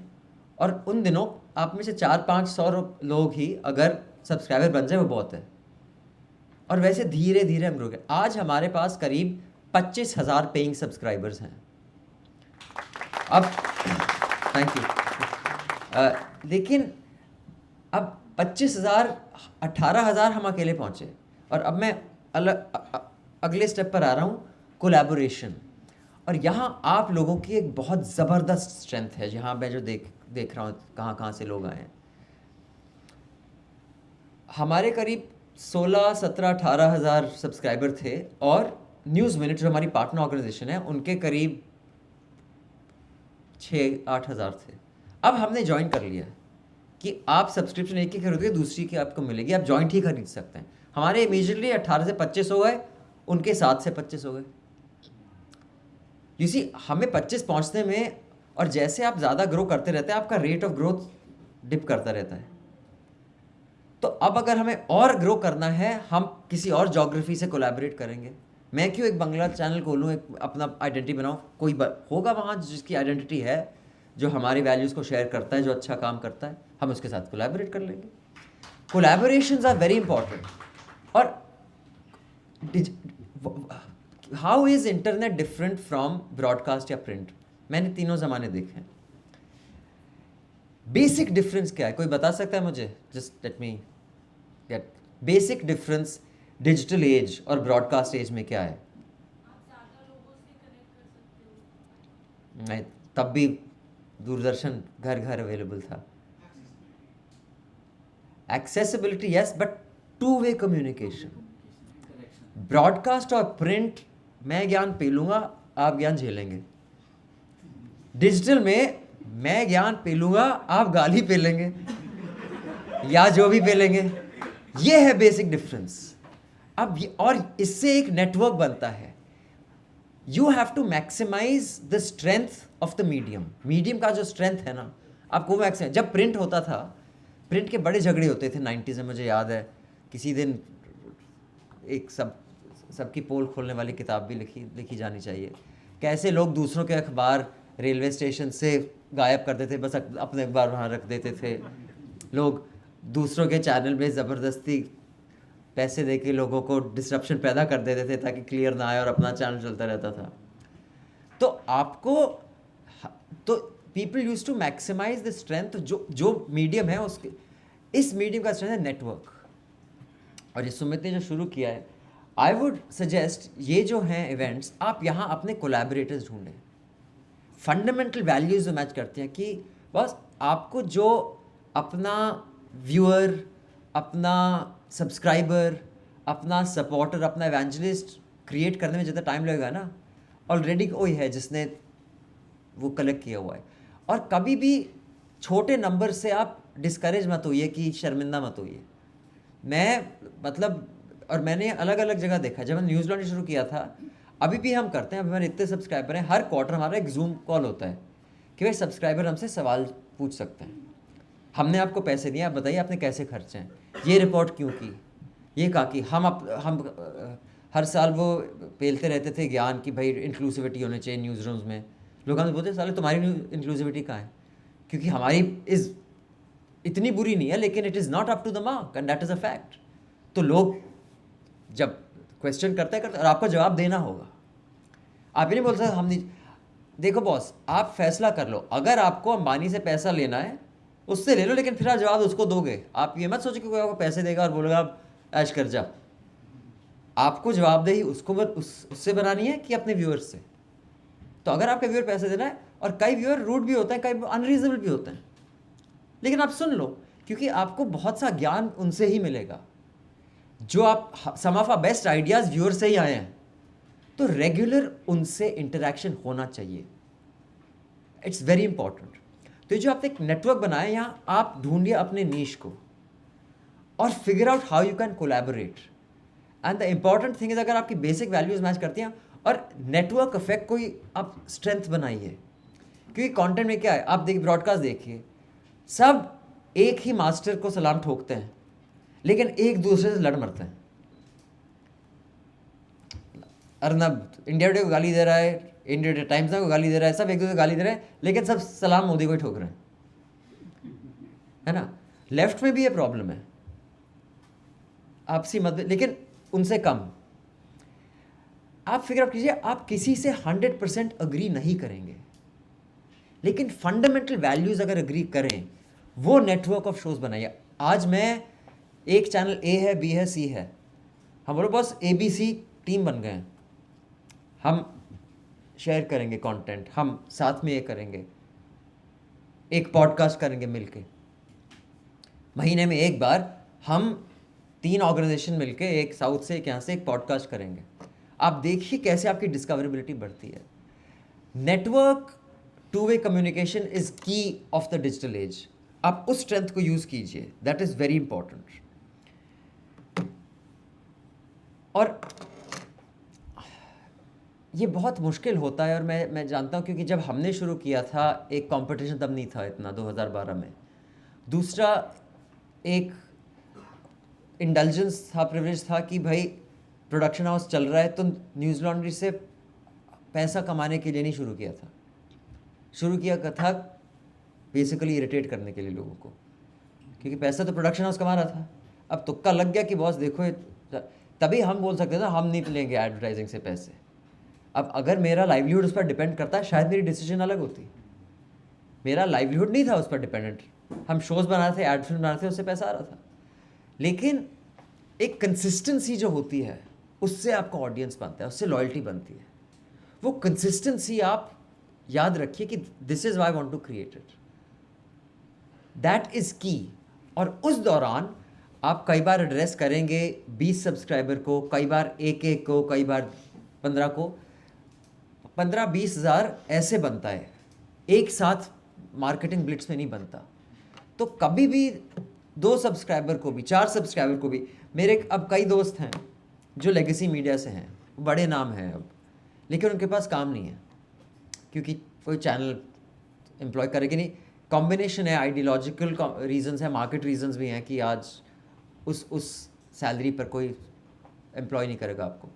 और उन दिनों आप में से 400-500 लोग ही अगर सब्सक्राइबर बन जाए वो बहुत है। और वैसे धीरे धीरे हम रुके। आज हमारे पास करीब 25,000 पेइंग सब्सक्राइबर्स हैं। अब थैंक यू। लेकिन अब 25,000, 18,000 हम अकेले पहुँचे। और अब मैं अगले स्टेप पर आ रहा हूँ, कोलैबोरेशन। और यहाँ आप लोगों की एक बहुत ज़बरदस्त स्ट्रेंथ है, जहाँ मैं जो देख रहा हूँ कहाँ से लोग आए हैं। हमारे करीब 16, 17, 18 हज़ार सब्सक्राइबर थे और न्यूज़ मिनट जो हमारी पार्टनर ऑर्गेनाइजेशन है उनके करीब 6-8 हज़ार थे। अब हमने ज्वाइन कर लिया है कि आप सब्सक्रिप्शन एक ही खरीदोगे, दूसरी की आपको मिलेगी, आप जॉइंट ही खरीद सकते हैं। हमारे इमीजिएटली 18 से 25 हो गए, उनके 7 से 25 हो गए। यूसी हमें 25 पहुंचने में, और जैसे आप ज़्यादा ग्रो करते रहते हैं आपका रेट ऑफ ग्रोथ डिप करता रहता है। तो अब अगर हमें और ग्रो करना है, हम किसी और जोग्राफी से कोलैबोरेट करेंगे। मैं क्यों एक बांग्ला चैनल खोलूँ, एक अपना आइडेंटिटी बनाऊँ? कोई होगा वहाँ जिसकी आइडेंटिटी है, जो हमारी वैल्यूज़ को शेयर करता है, जो अच्छा काम करता है, हम उसके साथ कोलैबोरेट कर लेंगे। Collaborations are very important. और how is internet different from broadcast या प्रिंट? मैंने तीनों ज़माने देखे हैं। बेसिक डिफरेंस क्या है, कोई बता सकता है मुझे? Just let me gate basic difference digital age और ब्रॉडकास्ट एज में क्या है? नहीं, तब भी दूरदर्शन घर घर अवेलेबल था। Accessibility yes, but two way communication. Broadcast और प्रिंट, मैं ज्ञान पी लूंगा, आप ज्ञान झेलेंगे। डिजिटल में मैं ज्ञान पी लूंगा, आप गाली पी लेंगे या जो भी पी लेंगे। ये है बेसिक डिफरेंस। अब और इससे एक नेटवर्क बनता है। You have to maximize the strength of the medium. Medium का जो स्ट्रेंथ है ना, आपको मैक्सिमाइज। जब प्रिंट होता था, प्रिंट के बड़े झगड़े होते थे 90s में, मुझे याद है। किसी दिन एक सबकी पोल खोलने वाली किताब भी लिखी जानी चाहिए। कैसे लोग दूसरों के अखबार रेलवे स्टेशन से गायब कर देते, बस अपने अखबार वहाँ रख देते थे। लोग दूसरों के चैनल में ज़बरदस्ती पैसे दे के लोगों को डिस्ट्रप्शन पैदा कर देते थे ताकि क्लियर ना आए और अपना चैनल चलता रहता था। तो people use to maximize the strength. जो मीडियम है उसके, इस मीडियम का स्ट्रेंथ है नेटवर्क। और ये सुमित ने जो शुरू किया है, आई वुड सजेस्ट ये जो हैं इवेंट्स, आप यहाँ अपने कोलैबोरेटर्स ढूंढें। फंडामेंटल वैल्यूज जो मैच करते हैं कि बस आपको जो अपना व्यूअर, अपना सब्सक्राइबर, अपना सपोर्टर, अपना एवेंजलिस्ट क्रिएट करने में जितना टाइम लगेगा ना, ऑलरेडी कोई है जिसने वो कलेक्ट किया हुआ है। और कभी भी छोटे नंबर से आप डिस्करेज मत होइए कि शर्मिंदा मत होइए। और मैंने अलग अलग जगह देखा। जब मैंने न्यूज़ लॉन्च शुरू किया था, अभी भी हम करते हैं, अभी हमारे इतने सब्सक्राइबर हैं, हर क्वार्टर हमारा एक जूम कॉल होता है कि भाई सब्सक्राइबर हमसे सवाल पूछ सकते हैं। हमने आपको पैसे दिए, आप बताइए आपने कैसे खर्चे हैं, ये रिपोर्ट क्यों की, ये कहा कि हम हर साल वो पेलते रहते थे ज्ञान की भाई इंक्लूसिविटी होनी चाहिए न्यूज़ रूम्स में। लोग हमसे बोलते साले तुम्हारी इंक्लूसिविटी कहाँ है? क्योंकि हमारी इतनी बुरी नहीं है, लेकिन it is not up to the mark and that is a fact. तो लोग जब क्वेश्चन करते और आपको जवाब देना होगा। आप ये नहीं बोल सकते हम नहीं। देखो बॉस, आप फैसला कर लो, अगर आपको अंबानी से पैसा लेना है उससे ले लो, लेकिन फिर आप जवाब उसको दोगे। आप ये मत सोचो कि कोई आपको पैसे देगा और बोलेगा आप ऐश कर जा। आपको जवाबदेही उससे बनानी है कि अपने व्यूअर्स से। तो अगर आपका व्यूअर पैसे देना है, और कई व्यूअर रूड भी होते हैं, कई अनरीजनेबल भी होते हैं, लेकिन आप सुन लो, क्योंकि आपको बहुत सा ज्ञान उनसे ही मिलेगा। जो आप some of our best ideas viewer से ही आए हैं, तो रेगुलर उनसे इंटरेक्शन होना चाहिए। It's very important. तो जो आपने एक नेटवर्क बनाया, यहाँ आप ढूंढिए अपने नीश को और figure out how you can collaborate. And the important thing is, अगर आपकी बेसिक वैल्यूज मैच करती हैं और नेटवर्क इफेक्ट कोई आप स्ट्रेंथ बनाइए। क्योंकि कंटेंट में क्या है, आप देखिए ब्रॉडकास्ट देखिए, सब एक ही मास्टर को सलाम ठोकते हैं, लेकिन एक दूसरे से लड़ मरते हैं। अर्नब इंडिया टुडे को गाली दे रहा है, इंडिया टाइम्स को गाली दे रहा है, सब एक दूसरे को गाली दे रहे हैं, लेकिन सब सलाम मोदी को ही ठोक रहे हैं, है ना। लेफ्ट में भी ये प्रॉब्लम है, आपसी मत, लेकिन उनसे कम। आप फिगर आउट कीजिए, आप किसी से 100% अग्री नहीं करेंगे, लेकिन फंडामेंटल वैल्यूज अगर अग्री करें, वो नेटवर्क ऑफ शोज बनाइए। आज मैं एक चैनल ए है, बी है, सी है, हम बोलो बस ABC टीम बन गए हैं, हम शेयर करेंगे कंटेंट, हम साथ में ये करेंगे, एक पॉडकास्ट करेंगे मिलके, महीने में एक बार हम 3 ऑर्गेनाइजेशन मिलके, एक साउथ से, एक यहाँ से, एक पॉडकास्ट करेंगे। आप देखिए कैसे आपकी डिस्कवरेबिलिटी बढ़ती है। Network, two way communication is की ऑफ द डिजिटल एज। आप उस स्ट्रेंथ को यूज कीजिए, दैट इज वेरी इंपॉर्टेंट। और ये बहुत मुश्किल होता है, और मैं जानता हूँ, क्योंकि जब हमने शुरू किया था एक कंपटीशन तब नहीं था इतना, 2012 में। दूसरा एक इंडल्जेंस था, प्रिविलेज था कि भाई प्रोडक्शन हाउस चल रहा है, तो न्यूज़ लॉन्ड्री से पैसा कमाने के लिए नहीं शुरू किया था, शुरू किया था बेसिकली इरिटेट करने के लिए लोगों को, क्योंकि पैसा तो प्रोडक्शन हाउस कमा रहा था। अब तुक्का लग गया कि बॉस देखो, तभी हम बोल सकते थे ना हम नहीं लेंगे एडवर्टाइजिंग से पैसे। अब अगर मेरा लाइवलीहुड उस पर डिपेंड करता है, शायद मेरी डिसीजन अलग होती। मेरा लाइवलीहुड नहीं था उस पर डिपेंडेंट, हम शोज़ बना रहे थे, एड फिल्म बना रहे थे, उससे पैसा आ रहा था। लेकिन एक कंसिस्टेंसी जो होती है, उससे आपका ऑडियंस बनता है, उससे लॉयल्टी बनती है। वो कंसिस्टेंसी आप याद रखिए कि this is why I want to create it, that is key. और उस दौरान आप कई बार एड्रेस करेंगे 20 सब्सक्राइबर को, कई बार एक को, कई बार 15 को। 15-20 हज़ार ऐसे बनता है, एक साथ मार्केटिंग ब्लिट्स में नहीं बनता। तो कभी भी 2 सब्सक्राइबर को भी, 4 सब्सक्राइबर को भी, मेरे अब कई दोस्त हैं जो लेगेसी मीडिया से हैं, बड़े नाम हैं अब, लेकिन उनके पास काम नहीं है, क्योंकि कोई चैनल एम्प्लॉय करेगी नहीं। कॉम्बिनेशन है, आइडियोलॉजिकल रीजंस है, मार्केट रीजंस भी हैं कि आज उस सैलरी पर कोई एम्प्लॉय नहीं करेगा आपको।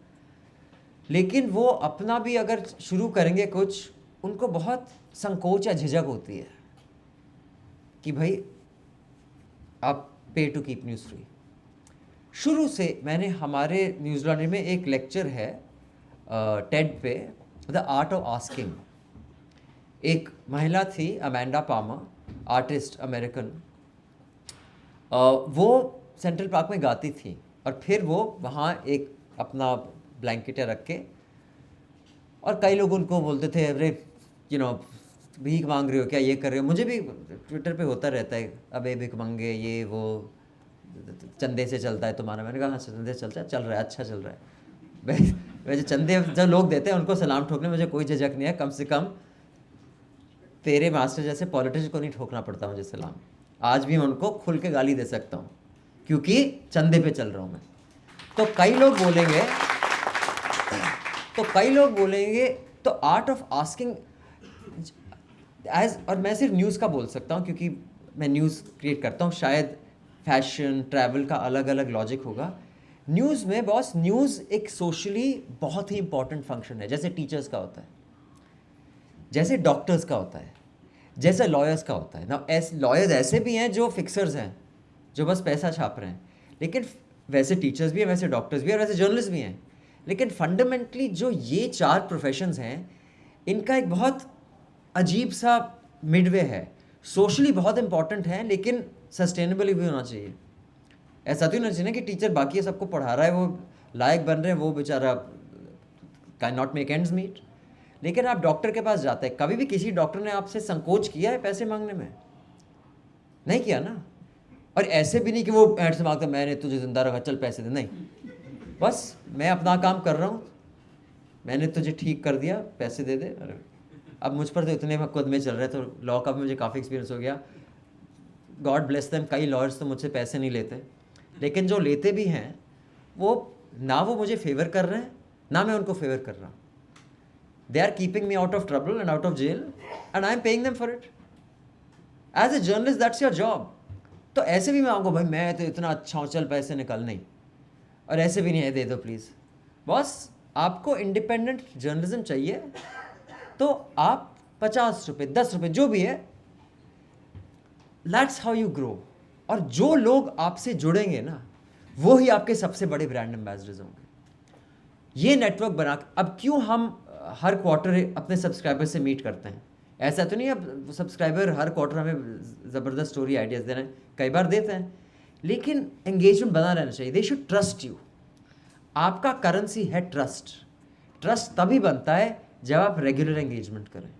लेकिन वो अपना भी अगर शुरू करेंगे कुछ, उनको बहुत संकोच या झिझक होती है कि भाई आप पे टू कीप न्यूज़ फ्री। शुरू से मैंने हमारे न्यूज़ लॉन्ड्री में एक लेक्चर है टेड पे, द आर्ट ऑफ आस्किंग। एक महिला थी, अमेंडा पामर, आर्टिस्ट अमेरिकन, वो सेंट्रल पार्क में गाती थी, और फिर वो वहाँ एक अपना ब्लैंकेट रख के, और कई लोग उनको बोलते थे अरे भीख मांग रहे हो क्या, ये कर रहे हो। मुझे भी ट्विटर पे होता रहता है, अबे भीख मांगे, ये वो, चंदे से चलता है तुम्हारा। मैंने कहा हाँ चंदे से चलता है, चल रहा है, अच्छा चल रहा है। वैसे चंदे जो लोग देते हैं उनको सलाम ठोकने में मुझे कोई झिझक नहीं है, कम से कम तेरे मास्टर जैसे पॉलिटिशियन को नहीं ठोकना पड़ता मुझे सलाम। आज भी मैं उनको खुल के गाली दे सकता हूँ, क्योंकि चंदे पे चल रहा हूँ मैं। तो कई लोग बोलेंगे तो आर्ट ऑफ आस्किंग एज, और मैं सिर्फ न्यूज़ का बोल सकता हूँ क्योंकि मैं न्यूज़ क्रिएट करता हूँ, शायद फैशन ट्रैवल का अलग अलग लॉजिक होगा। न्यूज़ में बॉस, न्यूज़ एक सोशली बहुत ही इंपॉर्टेंट फंक्शन है, जैसे टीचर्स का होता है, जैसे डॉक्टर्स का होता है, जैसे लॉयर्स का होता है ना। लॉयर्स ऐसे भी हैं जो फिक्सर्स हैं, जो बस पैसा छाप रहे हैं, लेकिन वैसे टीचर्स भी हैं, वैसे डॉक्टर्स भी हैं, वैसे जर्नलिस्ट भी हैं। लेकिन फंडामेंटली जो ये 4 प्रोफेशंस हैं, इनका एक बहुत अजीब सा मिडवे है। सोशली बहुत इंपॉर्टेंट है, लेकिन सस्टेनेबल भी होना चाहिए। ऐसा तो नहीं चाहिए ना कि टीचर बाकी सबको पढ़ा रहा है, वो लायक बन रहे हैं, वो बेचारा can not make ends meet. लेकिन आप डॉक्टर के पास जाते हैं, कभी भी किसी डॉक्टर ने आपसे संकोच किया है पैसे मांगने में? नहीं किया ना। और ऐसे भी नहीं कि वो ऐड से मांगता मैंने तुझे जिंदा रखा चल पैसे दे, नहीं, बस मैं अपना काम कर रहा हूँ, मैंने तुझे ठीक कर दिया, पैसे दे दे। अरे अब मुझ पर तो इतने मुकदमे चल रहे, तो लॉ का भी मुझे काफ़ी एक्सपीरियंस हो गया, गॉड ब्लेस देम। कई लॉयर्स तो मुझसे पैसे नहीं लेते, लेकिन जो लेते भी हैं वो ना वो मुझे फेवर कर रहे हैं, ना मैं उनको फेवर कर रहा हूँ। They are keeping me out of trouble and out of jail, and I am paying them for it. As a journalist, that's your job. तो ऐसे भी मैं आपको भाई मैं तो इतना अच्छा हूँ, चल पैसे निकल, नहीं। और ऐसे भी नहीं है, दे दो प्लीज़। बॉस, आपको इंडिपेंडेंट जर्नलिज्म चाहिए तो आप 50 रुपये, 10 रुपये, जो भी है, that's how you grow. और जो लोग आपसे जुड़ेंगे ना, वो ही आपके सबसे बड़े ब्रांड एम्बेसडर्स होंगे। ये नेटवर्क बना, अब क्यों हम हर क्वार्टर अपने सब्सक्राइबर से मीट करते हैं? ऐसा तो नहीं अब सब्सक्राइबर हर क्वार्टर हमें ज़बरदस्त स्टोरी आइडियाज़ दे रहे हैं, कई बार देते हैं, लेकिन एंगेजमेंट बना रहना चाहिए। They should trust you. आपका करेंसी है ट्रस्ट। ट्रस्ट तभी बनता है जब आप रेगुलर एंगेजमेंट करें,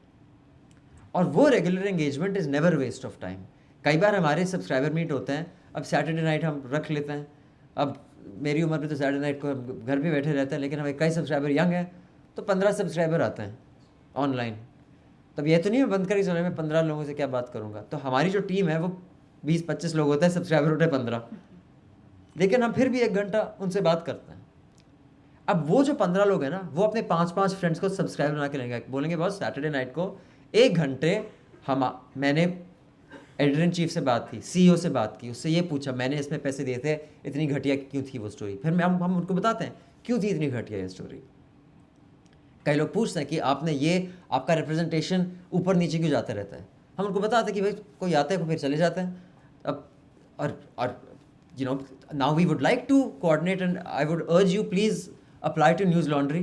और वो regular engagement is never waste of time. कई बार हमारे सब्सक्राइबर मीट होते हैं, अब सैटरडे नाइट हम रख लेते हैं, अब मेरी उम्र में तो सैटरडे नाइट को हम घर पे बैठे रहते हैं, लेकिन हमें कई सब्सक्राइबर यंग हैं तो 15 सब्सक्राइबर आते हैं ऑनलाइन। तब ये तो नहीं मैं बंद कर ही चला, मैं 15 लोगों से क्या बात करूँगा। तो हमारी जो टीम है वो 20-25 लोग होते हैं, सब्सक्राइबर होते हैं 15, लेकिन हम फिर भी 1 घंटा उनसे बात करते हैं। अब वो जो 15 लोग हैं ना, वो अपने 5-5 फ्रेंड्स को सब्सक्राइब बना के लेंगे, बोलेंगे बॉस सैटरडे नाइट को 1 घंटे मैंने एडिटर इन चीफ से बात की, CEO से बात की, उससे ये पूछा मैंने इसमें पैसे दिए थे, इतनी घटिया क्यों थी वो स्टोरी। फिर हम उनको बताते हैं क्यों थी इतनी घटिया ये स्टोरी। कई लोग पूछते हैं कि आपने ये आपका रिप्रेजेंटेशन ऊपर नीचे क्यों जाता रहता है। हम उनको बताते हैं कि भाई कोई आता है फिर चले जाते हैं। अब और you know, now we would like to coordinate and I would urge you please apply to News Laundry,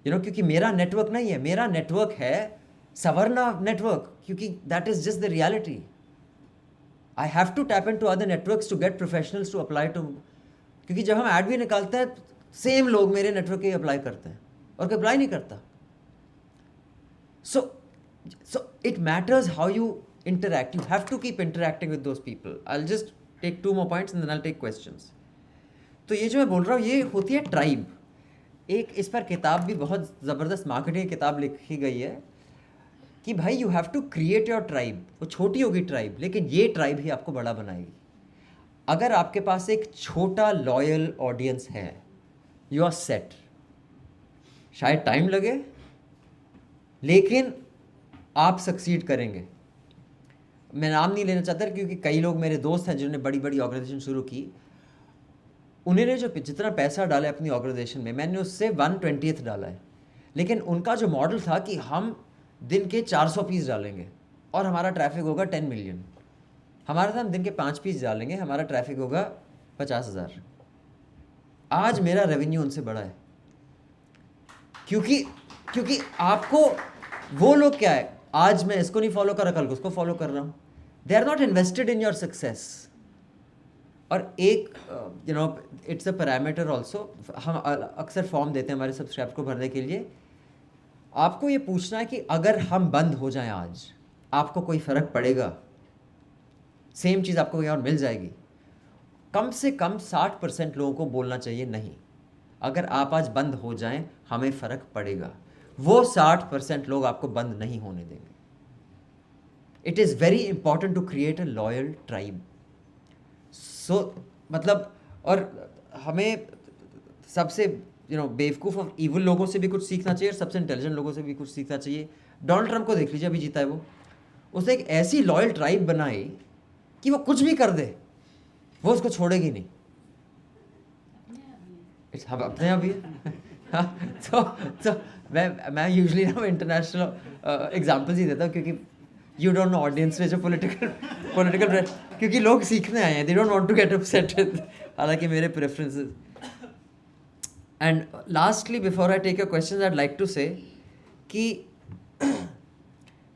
you know, क्योंकि मेरा नेटवर्क नहीं है, मेरा नेटवर्क है सवर्णा नेटवर्क, क्योंकि that is just the reality. I have to tap into other networks to get professionals to apply to, क्योंकि जब हम ऐड भी निकालते हैं सेम लोग मेरे नेटवर्क के अप्लाई करते हैं और कोई अप्लाई नहीं करता। So it matters how you interact. You have to keep interacting with those people. I'll just take 2 more points and then I'll take questions. तो ये जो मैं बोल रहा हूँ ये होती है ट्राइब। एक इस पर किताब भी बहुत ज़बरदस्त मार्केटिंग की किताब लिखी गई है कि भाई you have to create your tribe. वो छोटी होगी ट्राइब, लेकिन ये ट्राइब ही आपको बड़ा बनाएगी। अगर आपके पास एक छोटा लॉयल ऑडियंस है, यू आर सेट। शायद टाइम लगे लेकिन आप सक्सीड करेंगे। मैं नाम नहीं लेना चाहता क्योंकि कई लोग मेरे दोस्त हैं जिन्होंने बड़ी बड़ी ऑर्गेनाइजेशन शुरू की, उन्होंने जो जितना पैसा डाला अपनी ऑर्गेनाइजेशन में, मैंने उससे 1/20 डाला है। लेकिन उनका जो मॉडल था कि हम दिन के 400 पीस डालेंगे और हमारा ट्रैफिक होगा 10 मिलियन। हमारा था हम दिन के 5 पीस डालेंगे, हमारा ट्रैफिक होगा 50,000। आज मेरा रेवेन्यू उनसे बड़ा है क्योंकि आपको वो लोग क्या है, आज मैं इसको नहीं फॉलो कर रहा, कल को उसको फॉलो कर रहा हूँ। They are not invested in your success. और एक इट्स अ पैरामीटर ऑल्सो, हम अक्सर फॉर्म देते हैं हमारे सब्सक्राइबर को भरने के लिए। आपको ये पूछना है कि अगर हम बंद हो जाएं आज, आपको कोई फ़र्क पड़ेगा? सेम चीज़ आपको कहीं और मिल जाएगी? कम से कम 60% लोगों को बोलना चाहिए नहीं, अगर आप आज बंद हो जाएं हमें फ़र्क पड़ेगा। वो 60% लोग आपको बंद नहीं होने देंगे। It is very important to create a loyal tribe. So मतलब, और हमें सबसे बेवकूफ़ और इविल लोगों से भी कुछ सीखना चाहिए और सबसे इंटेलिजेंट लोगों से भी कुछ सीखना चाहिए। डोनाल्ड ट्रंप को देख लीजिए, अभी जीता है वो, उसने एक ऐसी लॉयल ट्राइब बनाई कि वो कुछ भी कर दे वो उसको छोड़ेगी नहीं। हम अपने यहाँ भी है। तो मैं यूजली ना इंटरनेशनल एग्जाम्पल्स ही देता हूँ क्योंकि यू डोंट नो ऑडियंस में जो पॉलिटिकल क्योंकि लोग सीखने आए हैं, they don't want to get upset with, हालांकि मेरे preferences. And lastly before I take your questions, I would like to say कि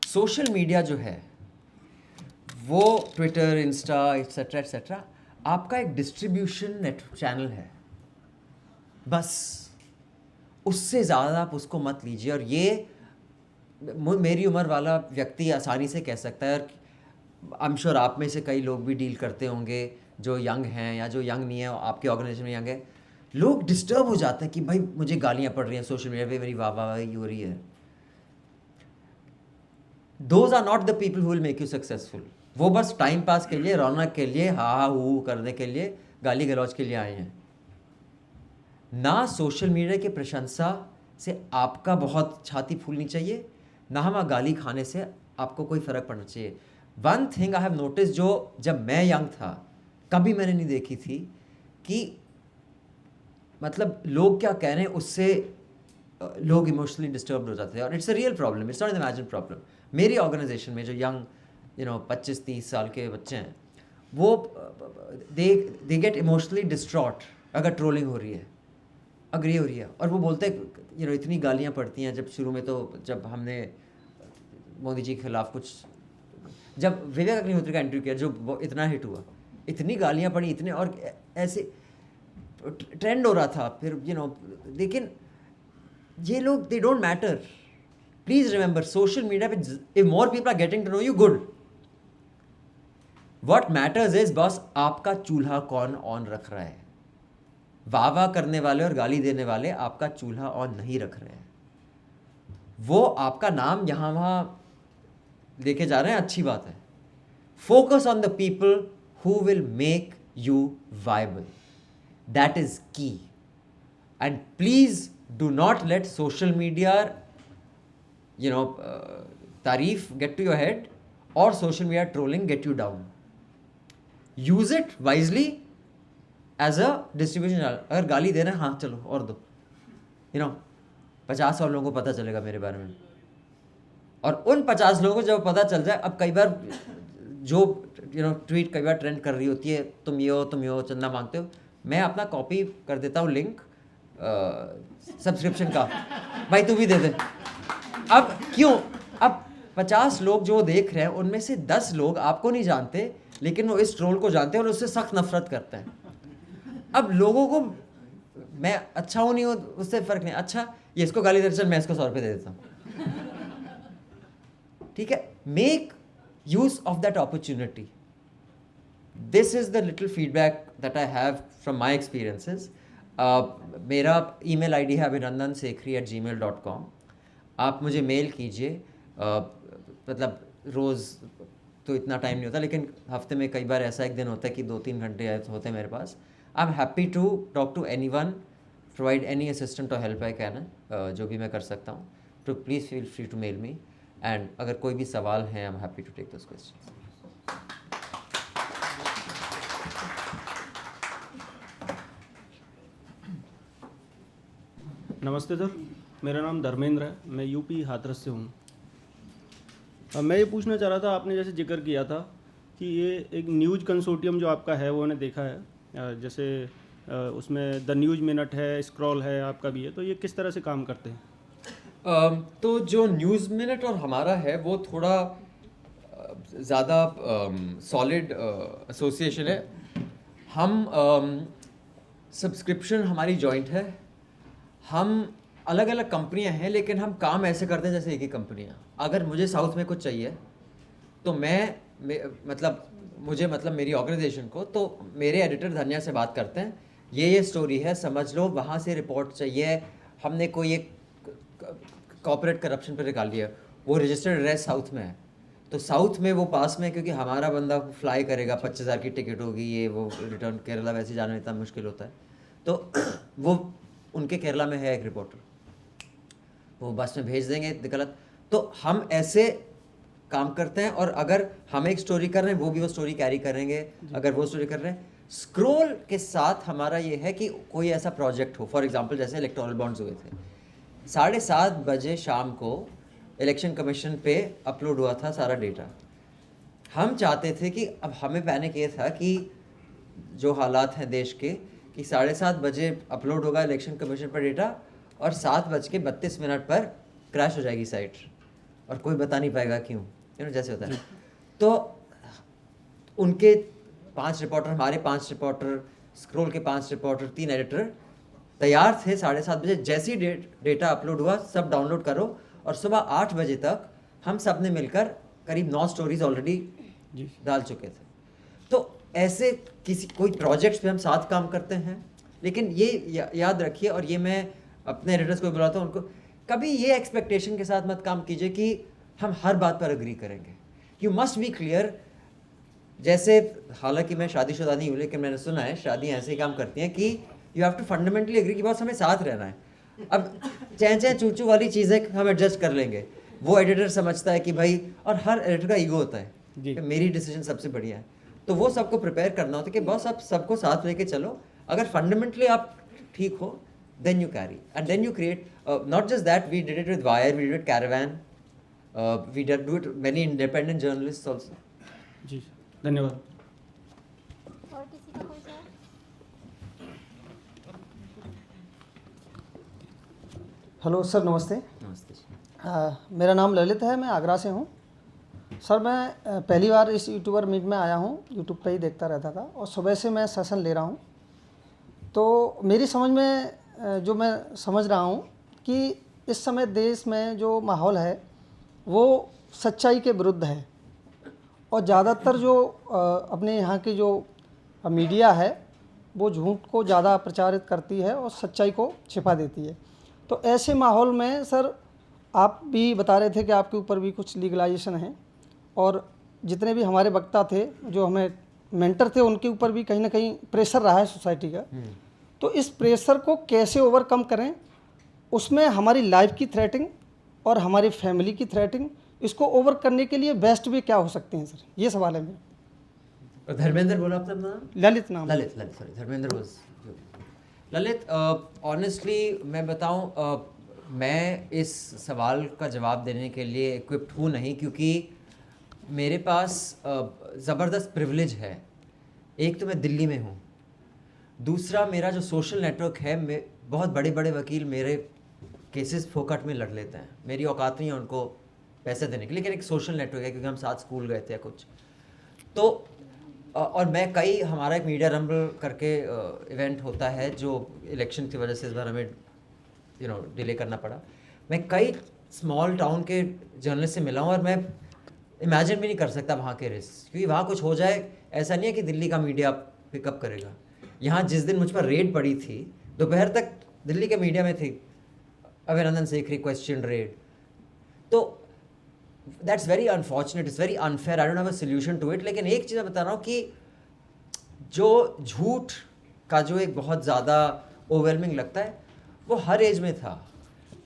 सोशल मीडिया जो है वो ट्विटर, इंस्टा एट्सेट्रा आपका एक डिस्ट्रीब्यूशन चैनल है, बस उससे ज़्यादा आप उसको मत लीजिए। और ये मेरी उम्र वाला व्यक्ति आसानी से कह सकता है, और आई एम श्योर आप में से कई लोग भी डील करते होंगे जो यंग हैं या जो यंग नहीं है, आपके ऑर्गेनाइजेशन में यंग है। लोग डिस्टर्ब हो जाते हैं कि भाई मुझे गालियाँ पड़ रही हैं सोशल मीडिया पे, मेरी वाहवाही हो रही है। Those are not the people who will make you successful. वो बस टाइम पास के लिए, रौनक के लिए, हा हू करने के लिए, गाली गलौज के लिए आए हैं। ना सोशल मीडिया की प्रशंसा से आपका बहुत छाती फूलनी चाहिए, ना हम गाली खाने से आपको कोई फ़र्क पड़ना चाहिए। One thing I have notice, जो जब मैं यंग था कभी मैंने नहीं देखी थी, कि मतलब लोग क्या कह रहे हैं उससे लोग इमोशनली डिस्टर्ब हो जाते हैं। और it's a real problem, it's not an imagine problem. मेरी ऑर्गेनाइजेशन में जो यंग 25-30 साल के बच्चे हैं, वो दे गेट इमोशनली डिस्ट्रॉट अगर ट्रोलिंग हो रही है, अग्री हो रही है। और वो बोलते हैं इतनी गालियाँ पड़ती हैं। जब शुरू में तो जब हमने मोदी जी के खिलाफ कुछ, जब विवेक अग्निहोत्री का इंटरव्यू किया जो वो इतना हिट हुआ, इतनी गालियाँ पड़ी, इतने और ऐसे ट्रेंड हो रहा था फिर लेकिन ये लोग they don't matter. Please remember, social media पे if more people are getting to know you, good. What matters is बस आपका चूल्हा कौन ऑन रख रहा है। वाह करने वाले और गाली देने वाले आपका चूल्हा ऑन नहीं रख रहे हैं, वो आपका नाम यहाँ वहाँ लेके जा रहे हैं, अच्छी बात है। Focus on the people who will make you viable, that is key. And please do not let social media तारीफ गेट टू योर हेड और social media trolling get you down. Use it wisely as a distribution. अगर गाली दे रहे हैं, हाँ चलो और दो, 50 और लोगों को पता चलेगा मेरे बारे में, और उन 50 लोगों को जब पता चल जाए, अब कई बार जो ट्वीट कई बार ट्रेंड कर रही होती है, तुम ये हो चंदा मांगते हो, मैं अपना कॉपी कर देता हूँ लिंक सब्सक्रिप्शन का, भाई तू भी दे दे। अब क्यों, अब 50 लोग जो देख रहे हैं उनमें से 10 लोग आपको नहीं जानते, लेकिन वो इस ट्रोल को जानते हैं और उससे सख्त नफरत करते हैं। अब लोगों को मैं अच्छा हूँ नहीं हो उससे फर्क नहीं, अच्छा ये इसको गाली दे, चल मैं इसको 100 रुपये दे देता हूँ, ठीक है। Make use of that opportunity. This is the little feedback that I have from my experiences. मेरा ईमेल आईडी है abhinandansekhri@gmail.com। आप मुझे मेल कीजिए, मतलब रोज़ तो इतना टाइम नहीं होता, लेकिन हफ्ते में कई बार ऐसा एक दिन होता है कि 2-3 घंटे होते हैं मेरे पास। I am happy to talk to anyone, provide any assistant और हेल्प आई कैन, जो भी मैं कर सकता हूँ। तो please feel free to mail me, and अगर कोई भी सवाल है, I am happy to take those questions. नमस्ते सर, मेरा नाम धर्मेंद्र है, मैं यूपी हाथरस से हूँ। मैं ये पूछना चाह रहा था, आपने जैसे जिक्र किया था कि ये एक न्यूज़ कंसोर्टियम जो आपका है वो मैंने देखा है, जैसे उसमें द न्यूज़ मिनट है, स्क्रॉल है, आपका भी है, तो ये किस तरह से काम करते हैं? तो जो न्यूज़ मिनट और हमारा है वो थोड़ा ज़्यादा सॉलिड एसोसिएशन है। हम सब्सक्रिप्शन हमारी जॉइंट है, हम अलग अलग कंपनियां हैं, लेकिन हम काम ऐसे करते हैं जैसे एक ही कंपनियां। अगर मुझे साउथ में कुछ चाहिए तो मतलब मेरी ऑर्गेनाइजेशन को, तो मेरे एडिटर धन्या से बात करते हैं, ये स्टोरी है, समझ लो, वहाँ से रिपोर्ट चाहिए, हमने कोई एक कॉर्पोरेट करप्शन पर निकाल लिया, वो रजिस्टर्ड एड्रेस साउथ में है, तो साउथ में वो पास में, क्योंकि हमारा बंदा फ्लाई करेगा, 25,000 की टिकट होगी, ये वो रिटर्न केरला वैसे जाना इतना मुश्किल होता है, तो वो उनके केरला में है एक रिपोर्टर, वो बस में भेज देंगे गलत। तो हम ऐसे काम करते हैं, और अगर हम एक स्टोरी कर रहे हैं, वो भी वो स्टोरी कैरी करेंगे, अगर वो स्टोरी कर रहे हैं। स्क्रोल के साथ हमारा ये है कि कोई ऐसा प्रोजेक्ट हो, फॉर एग्जांपल जैसे इलेक्टोरल बॉन्ड्स हुए थे, 7:30 बजे शाम को इलेक्शन कमीशन पे अपलोड हुआ था सारा डेटा। हम चाहते थे कि, अब हमें पैनिक ये था कि जो हालात हैं देश के, कि 7:30 बजे अपलोड होगा इलेक्शन कमीशन पर डेटा और 7:32 पर क्रैश हो जाएगी साइट, और कोई बता नहीं पाएगा क्यों, जैसे होता है। तो उनके 5 रिपोर्टर, हमारे 5 रिपोर्टर, स्क्रोल के 5 रिपोर्टर, 3 एडिटर तैयार थे 7:30 बजे, जैसी डेटा अपलोड हुआ सब डाउनलोड करो, और सुबह 8 बजे तक हम सब ने मिलकर करीब 9 स्टोरीज ऑलरेडी डाल चुके थे। तो ऐसे कोई प्रोजेक्ट्स पे हम साथ काम करते हैं, लेकिन ये याद रखिए, और ये मैं अपने एडिटर्स को बुलाता हूँ, उनको कभी ये एक्सपेक्टेशन के साथ मत काम कीजिए कि हम हर बात पर अग्री करेंगे। You must be clear. जैसे, हालांकि मैं शादीशुदा नहीं हूँ, लेकिन मैंने सुना है शादियाँ ऐसे ही काम करती हैं कि you have to fundamentally agree कि बस हमें साथ रहना है। अब चैं चूचू वाली चीज़ें हम एडजस्ट कर लेंगे, वो एडिटर समझता है कि भाई, और हर एडिटर का ईगो होता है कि मेरी डिसीजन सबसे बढ़िया है, तो वो सबको प्रिपेयर करना होता है कि बस आप सबको साथ लेके चलो, अगर फंडामेंटली आप ठीक हो, then you carry, and then you create, not just that, we did it with Wire, we did it with Caravan, we did do it with many independent journalists also. जी धन्यवाद। और किसी का कोई सवाल? हेलो सर, नमस्ते। नमस्ते जी। मेरा नाम ललित है, मैं आगरा से हूँ। सर, मैं पहली बार इस यूट्यूबर मीट में आया हूँ, यूट्यूब पे ही देखता रहता था, और सुबह से मैं सेशन ले रहा हूँ। तो मेरी समझ में जो मैं समझ रहा हूँ कि इस समय देश में जो माहौल है वो सच्चाई के विरुद्ध है, और ज़्यादातर जो अपने यहाँ की जो मीडिया है वो झूठ को ज़्यादा प्रचारित करती है और सच्चाई को छिपा देती है। तो ऐसे माहौल में सर आप भी बता रहे थे कि आपके ऊपर भी कुछ लीगलाइजेशन है, और जितने भी हमारे वक्ता थे जो हमें मेंटर थे उनके ऊपर भी कहीं ना कहीं प्रेशर रहा है सोसाइटी का। तो इस प्रेशर को कैसे ओवरकम करें, उसमें हमारी लाइफ की थ्रेटिंग और हमारी फैमिली की थ्रेटिंग, इसको ओवर करने के लिए बेस्ट वे क्या हो सकते हैं सर, ये सवाल है मेरा। धर्मेंद्र बोला आपका नाम? ललित नाम। Lalit sorry, Dharmendra was Lalit. Honestly मैं बताऊं, मैं इस सवाल का जवाब देने के लिए इक्विप्ड हूँ नहीं, क्योंकि मेरे पास ज़बरदस्त प्रिविलेज है। एक तो मैं दिल्ली में हूँ, दूसरा मेरा जो सोशल नेटवर्क है, बहुत बड़े बड़े वकील मेरे केसेस फोकट में लड़ लेते हैं। मेरी औकात नहीं है उनको पैसे देने की, लेकिन एक सोशल नेटवर्क है क्योंकि हम साथ स्कूल गए थे कुछ। तो और मैं हमारा एक मीडिया रंबल करके इवेंट होता है जो इलेक्शन की वजह से इस बार हमें डिले करना पड़ा। मैं कई स्मॉल टाउन के जर्नलिस्ट से मिला हूँ और मैं इमेजिन भी नहीं कर सकता वहाँ के रिस्क, क्योंकि वहाँ कुछ हो जाए ऐसा नहीं है कि दिल्ली का मीडिया पिकअप करेगा। यहाँ जिस दिन मुझ पर रेड पड़ी थी, दोपहर तक दिल्ली के मीडिया में थी अभिनंदन सेखरी क्वेश्चन रेड। तो that's very unfortunate, it's very unfair, I don't have a solution to it. लेकिन एक चीज़ मैं बता रहा हूँ कि जो झूठ का जो एक बहुत ज़्यादा ओवरवेलमिंग लगता है वो हर एज में था।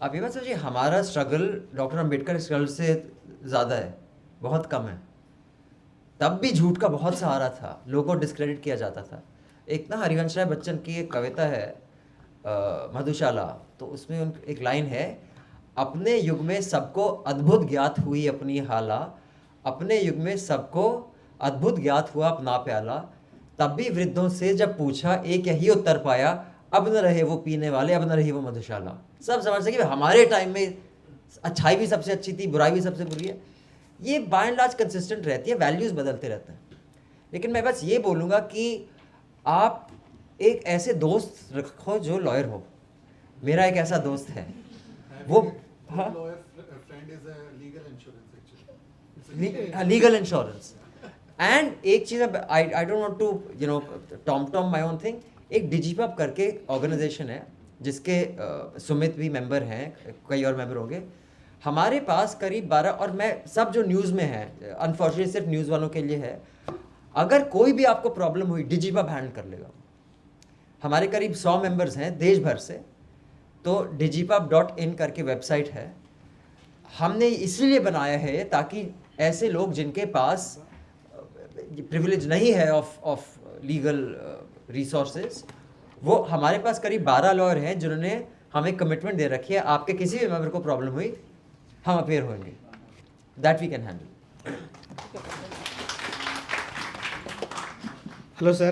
आप ये बात सोचिए, हमारा स्ट्रगल डॉक्टर अम्बेडकर स्ट्रगल से ज़्यादा है, बहुत कम है। तब भी झूठ का बहुत सहारा था, लोगों को डिस्क्रेडिट किया जाता था। एक ना हरिवंश राय बच्चन की एक कविता है मधुशाला, तो उसमें एक लाइन है, अपने युग में सबको अद्भुत ज्ञात हुई अपनी हाला, अपने युग में सबको अद्भुत ज्ञात हुआ अपना प्याला, तब भी वृद्धों से जब पूछा एक यही उत्तर पाया, अब न रहे वो पीने वाले, अब न रही वो मधुशाला। सब समझ सके हमारे टाइम में अच्छाई भी सबसे अच्छी थी, बुराई भी सबसे बुरी है। ये बाय एंड लार्ज कंसिस्टेंट रहती है, वैल्यूज़ बदलते रहते हैं। लेकिन मैं बस ये बोलूँगा कि आप एक ऐसे दोस्त रखो जो लॉयर हो। मेरा एक ऐसा दोस्त है, वो लीगल इंश्योरेंस। एंड एक चीज़, I don't want to tom my own thing, एक डिजिपब करके ऑर्गेनाइजेशन है जिसके सुमित भी मेंबर हैं, कई और मेंबर होंगे। हमारे पास करीब 12, और मैं सब जो न्यूज़ में है, अनफॉर्चुनेटली सिर्फ न्यूज़ वालों के लिए है, अगर कोई भी आपको प्रॉब्लम हुई डिजिपब हैंडल कर लेगा। हमारे करीब 100 मेंबर्स हैं देश भर से। तो digipub.in करके वेबसाइट है, हमने इसलिए बनाया है ताकि ऐसे लोग जिनके पास प्रिविलेज नहीं है ऑफ लीगल रिसोर्सेज, वो हमारे पास करीब 12 लॉयर हैं जिन्होंने हमें कमिटमेंट दे रखी है, आपके किसी भी मेंबर को प्रॉब्लम हुई हम अपेयर होंगे, that we can handle. Hello, sir.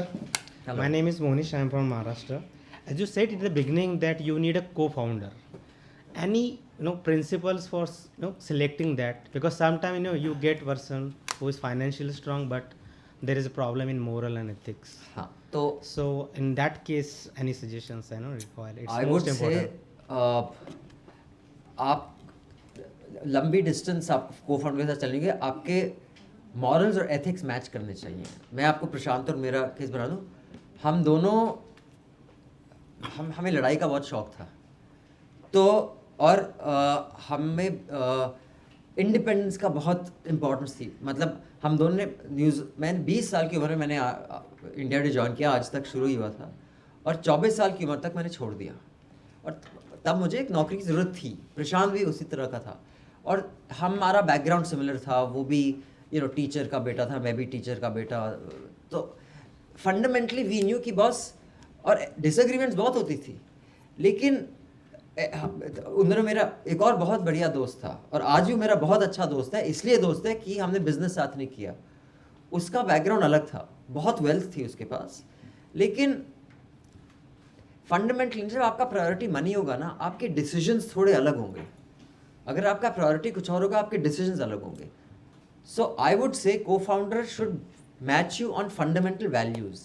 Hello. My name is Monish. I am from Maharashtra. As you said at the beginning that you need a co-founder. Any principles for selecting that? Because sometimes you get person who is financially strong, but there is a problem in moral and ethics. हाँ, तो So in that case, any suggestions required? It's I would most से important. आप लंबी distance आप को founder के साथ चलेंगे, आपके मॉरल्स और एथिक्स मैच करने चाहिए। मैं आपको प्रशांत और मेरा केस बना दूँ, हम दोनों हमें लड़ाई का बहुत शौक था। तो और हमें इंडिपेंडेंस का बहुत इम्पोर्टेंस थी। मतलब हम दोनों ने मैंने 20 साल की उम्र में मैंने इंडिया डे ज्वाइन किया, आज तक शुरू ही हुआ था, और 24 साल की उम्र तक मैंने छोड़ दिया। और तब मुझे एक नौकरी की ज़रूरत थी, प्रशांत भी उसी तरह का था, और हमारा बैकग्राउंड सिमिलर था। वो भी टीचर का बेटा था, मैं भी टीचर का बेटा। तो फंडामेंटली वी न्यू कि बॉस, और डिसएग्रीमेंट्स बहुत होती थी, लेकिन उन्होंने मेरा एक और बहुत बढ़िया दोस्त था, और आज भी मेरा बहुत अच्छा दोस्त है। इसलिए दोस्त है कि हमने बिजनेस साथ नहीं किया, उसका बैकग्राउंड अलग था, बहुत वेल्थ थी उसके पास। लेकिन फंडामेंटली जब आपका प्रायोरिटी मनी होगा ना, आपके डिसीजंस थोड़े अलग होंगे। अगर आपका प्रायोरिटी कुछ और होगा, आपके डिसीजंस अलग होंगे। सो आई वुड से को founder should match you on fundamental values.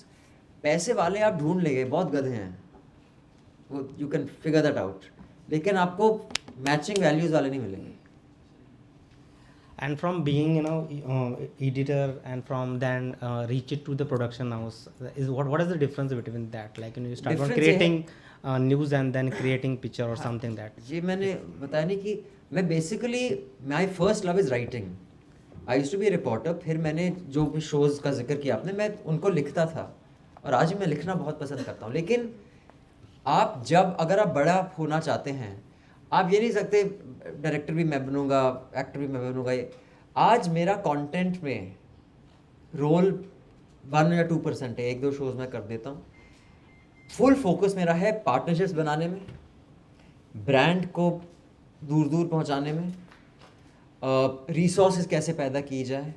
पैसे वाले आप ढूंढ लेंगे, बहुत गधे हैं वो, you can figure that out, लेकिन आपको मैचिंग वैल्यूज़ वाले नहीं मिलेंगे। and from being editor and from then reach it to the production house, is what is the difference between that, like you start on Difference ये है- creating news and then creating picture or something that ये मैंने बताया नहीं कि मैं basically my first love is writing. I used to be reporter. फिर मैंने जो भी शोज़ का जिक्र किया आपने, मैं उनको लिखता था और आज भी मैं लिखना बहुत पसंद करता हूँ. लेकिन आप जब अगर आप बड़ा होना चाहते हैं, आप ये नहीं सकते डायरेक्टर भी मैं बनूंगा, एक्टर भी मैं बनूंगा. ये आज मेरा कंटेंट में रोल 1 या 2% है. 1-2 शोज़ मैं कर देता हूँ. फुल फोकस मेरा है पार्टनरशिप्स बनाने में, ब्रांड को दूर दूर पहुँचाने में, रिसोर्सेज कैसे पैदा की जाए,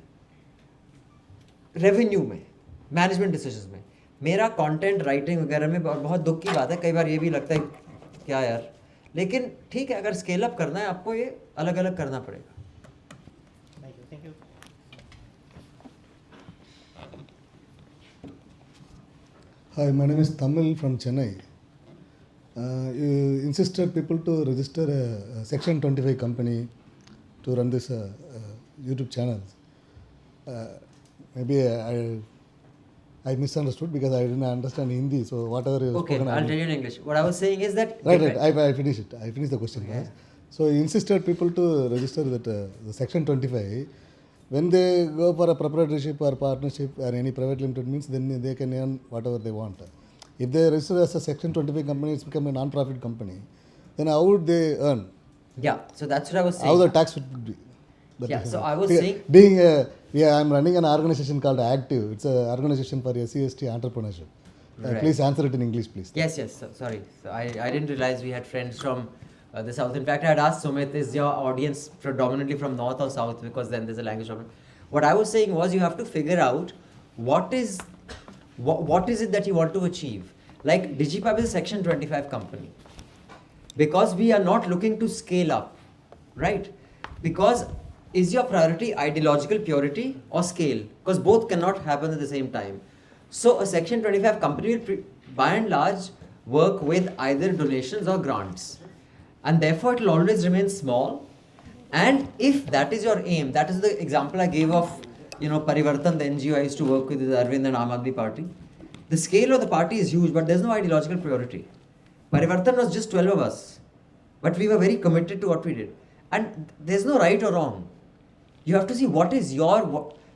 रेवेन्यू में, मैनेजमेंट डिसीजंस में. मेरा कंटेंट राइटिंग वगैरह में बहुत दुख की बात है. कई बार ये भी लगता है क्या यार, लेकिन ठीक है, अगर स्केल अप करना है आपको ये अलग अलग करना पड़ेगा. thank you. Hi, my name is Tamil from Chennai. You insisted people to register a Section 25 company to run this YouTube channels. Maybe I misunderstood because I didn't understand Hindi. So whatever you Okay, spoken, I'll tell you in English. What I was saying is that Right. I finished it. I finished the question. Okay. Yes. So you insisted people to register that the Section 25. When they go for a proprietorship or partnership or any private limited means, then they can earn whatever they want. If they register as a Section 25 company, it's become a non-profit company. Then how would they earn? Yeah, so that's what I was saying. How the tax would be? That Yeah, is- so I was Be- saying- being I'm running an organization called Active. It's an organization for SCST entrepreneurship. Right. Please answer it in English, please. Yes, sorry. So I didn't realize we had friends from the south. In fact, I had asked Sumit, is your audience predominantly from north or south? Because then there's a language problem. What I was saying was you have to figure out what is it that you want to achieve. Like Digipub is a Section 25 company. Because we are not looking to scale up, right? Because is your priority ideological purity or scale? Because both cannot happen at the same time. So a Section 25 company will by and large work with either donations or grants. And therefore it will always remain small. And if that is your aim, that is the example I gave of, Parivartan, the NGO I used to work with Arvind and Aam Aadmi Party. The scale of the party is huge, but there's no ideological priority. Parivartan was just 12 of us, but we were very committed to what we did. And there's no right or wrong. You have to see what is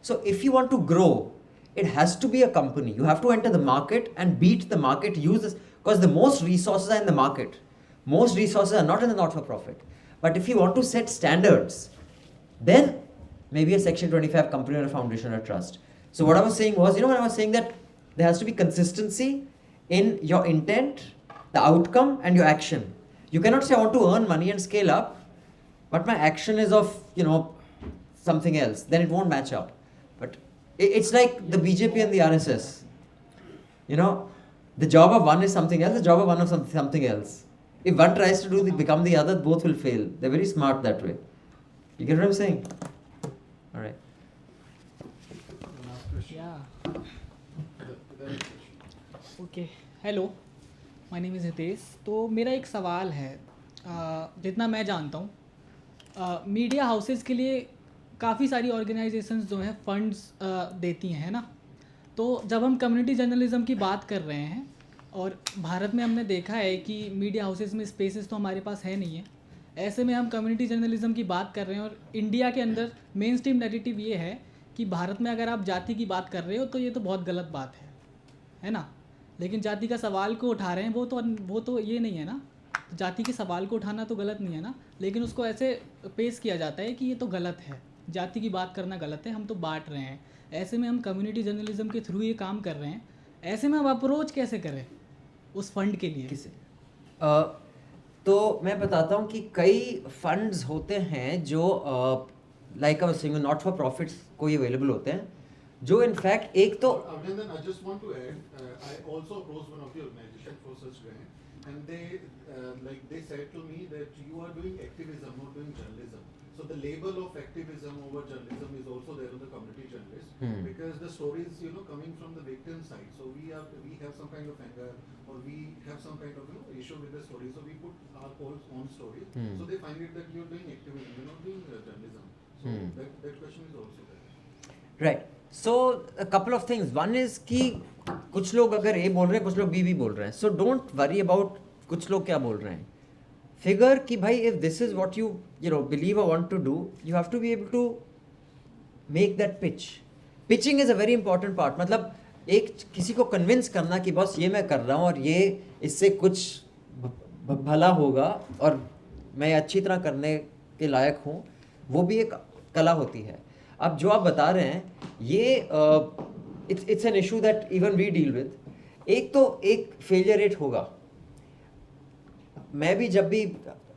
so if you want to grow, it has to be a company. You have to enter the market and beat the market, use this, because the most resources are in the market. Most resources are not in the not-for-profit. But if you want to set standards, then maybe a Section 25 company or a foundation or a trust. So what I was saying was, when I was saying that there has to be consistency in your intent, the outcome and your action. You cannot say I want to earn money and scale up, but my action is of, something else. Then it won't match up. But it's like the BJP and the RSS. The job of one is something else, the job of one is something else. If one tries to become the other, both will fail. They're very smart that way. You get what I'm saying? All right. Yeah. Okay. Hello. My name is Hitesh. तो मेरा एक सवाल है, जितना मैं जानता हूँ media houses के लिए काफ़ी सारी ऑर्गेनाइजेशंस जो हैं फंड्स देती हैं, है ना. तो जब हम कम्युनिटी जर्नलिज्म की बात कर रहे हैं और भारत में हमने देखा है कि मीडिया हाउसेस में स्पेसेस तो हमारे पास है नहीं है, ऐसे में हम कम्युनिटी जर्नलिज्म की बात कर रहे हैं और इंडिया के अंदर मेन स्ट्रीम नैरेटिव ये है कि भारत में अगर आप जाति की बात कर रहे हो तो ये तो बहुत गलत बात है ना. लेकिन जाति का सवाल को उठा रहे हैं वो तो ये नहीं है ना. जाति के सवाल को उठाना तो गलत नहीं है ना, लेकिन उसको ऐसे पेश किया जाता है कि ये तो गलत है, जाति की बात करना गलत है, हम तो बांट रहे हैं. ऐसे में हम कम्युनिटी जर्नलिज्म के थ्रू ये काम कर रहे हैं, ऐसे में हम अप्रोच कैसे करें उस फंड के लिए? किसे? तो मैं बताता हूँ कि कई फंड्स होते हैं जो like I was saying not for profits कोई अवेलेबल होते हैं जो इनफैक्ट एक तो Abhinandan, I just want to add, I also approached one of the organization for such grant, and they said to me that you are doing activism, not doing journalism. So the label of activism over journalism is also there on the community journalist, because the stories, coming from the victim side. So we have some kind of anger, or we have some kind of issue with the story. So we put our own stories. So they find it that you're doing activism, you're not doing journalism. So that question is also there. Right so a couple of things one is कि कुछ लोग अगर ए बोल रहे हैं कुछ लोग B भी बोल रहे हैं सो डोंट वरी अबाउट कुछ लोग क्या बोल रहे हैं फिगर कि भाई if this is what you know believe और want to do you have to be able to make that pitching is a very important part मतलब एक किसी को कन्विंस करना कि बॉस ये मैं कर रहा हूँ और ये इससे कुछ भला होगा और मैं अच्छी तरह करने के लायक हूँ वो भी एक कला होती है अब जो आप बता रहे हैं ये it's an issue that even we deal with एक तो एक फेलियर रेट होगा मैं भी जब भी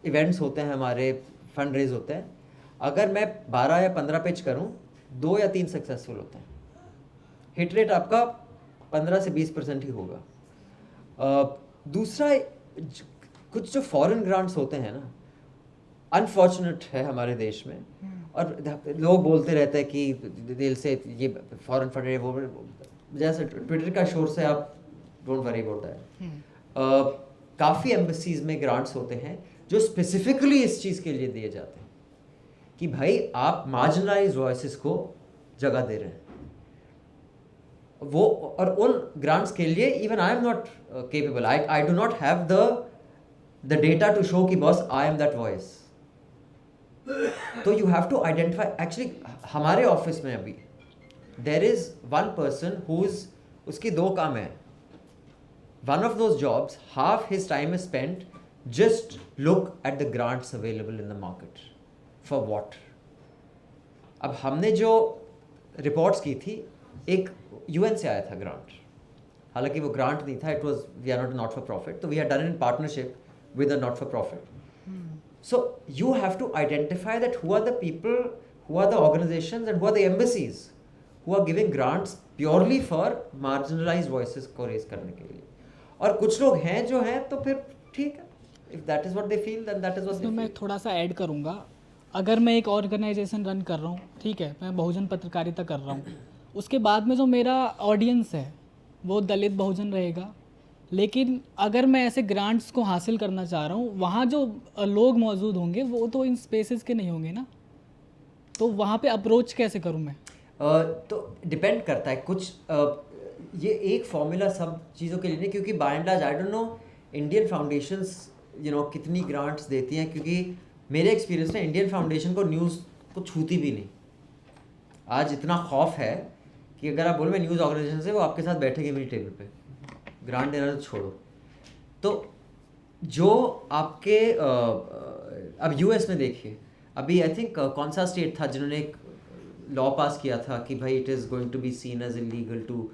इवेंट्स होते हैं हमारे फंड रेज होते हैं अगर मैं 12 या 15 पिच करूं 2 या 3 सक्सेसफुल होते हैं हिट रेट आपका 15 से 20% ही होगा दूसरा कुछ जो फॉरेन ग्रांट्स होते हैं ना अनफॉर्चुनेट है हमारे देश में और लोग बोलते रहते हैं कि दिल से ये फॉरेन फंड है वो जैसे ट्विटर का शोर से आप डोंट वरी अबाउट दैट काफ़ी एम्बेसीज में ग्रांट्स होते हैं जो स्पेसिफिकली इस चीज़ के लिए दिए जाते हैं कि भाई आप मार्जिनलाइज वॉइसेस को जगह दे रहे हैं वो और उन ग्रांट्स के लिए even I am not capable I do not have the data to show कि boss I am that voice तो you have to identify actually हमारे ऑफिस में अभी there is one person whose उसकी 2 काम है one of those jobs half his time is spent just look at the grants available in the market for what अब हमने जो reports की थी एक यूएन से आया था ग्रांट हालांकि वो ग्रांट नहीं था it was we are not for profit तो we have done in partnership with a not for profit so you have to identify that who are the people who are the organizations and who are the embassies who are giving grants purely for marginalized voices को raise करने के लिए और कुछ लोग हैं जो हैं तो फिर ठीक है if that is what they feel then that is what इसमें मैं थोड़ा सा ऐड करूँगा अगर मैं एक ऑर्गेनाइजेशन रन कर रहा हूँ ठीक है मैं बहुजन पत्रकारिता कर रहा हूँ उसके बाद में जो मेरा ऑडियंस है वो दलित बहुजन रहेगा लेकिन अगर मैं ऐसे ग्रांट्स को हासिल करना चाह रहा हूँ वहाँ जो लोग मौजूद होंगे वो तो इन स्पेसेस के नहीं होंगे ना तो वहाँ पे अप्रोच कैसे करूँ मैं तो डिपेंड करता है कुछ ये एक फॉर्मूला सब चीज़ों के लिए नहीं क्योंकि by and large I don't know Indian foundations कितनी ग्रांट्स देती हैं क्योंकि मेरे एक्सपीरियंस में इंडियन फाउंडेशन को न्यूज़ को छूती भी नहीं आज इतना खौफ है कि अगर आप बोलो मैं न्यूज़ ऑर्गेनाइजेशन से वो आपके साथ बैठेगी मेरी टेबल पे ग्रांट देना तो छोड़ो तो जो आपके अब यूएस में देखिए अभी आई थिंक कौन सा स्टेट था जिन्होंने एक लॉ पास किया था कि भाई it is going to be seen as illegal to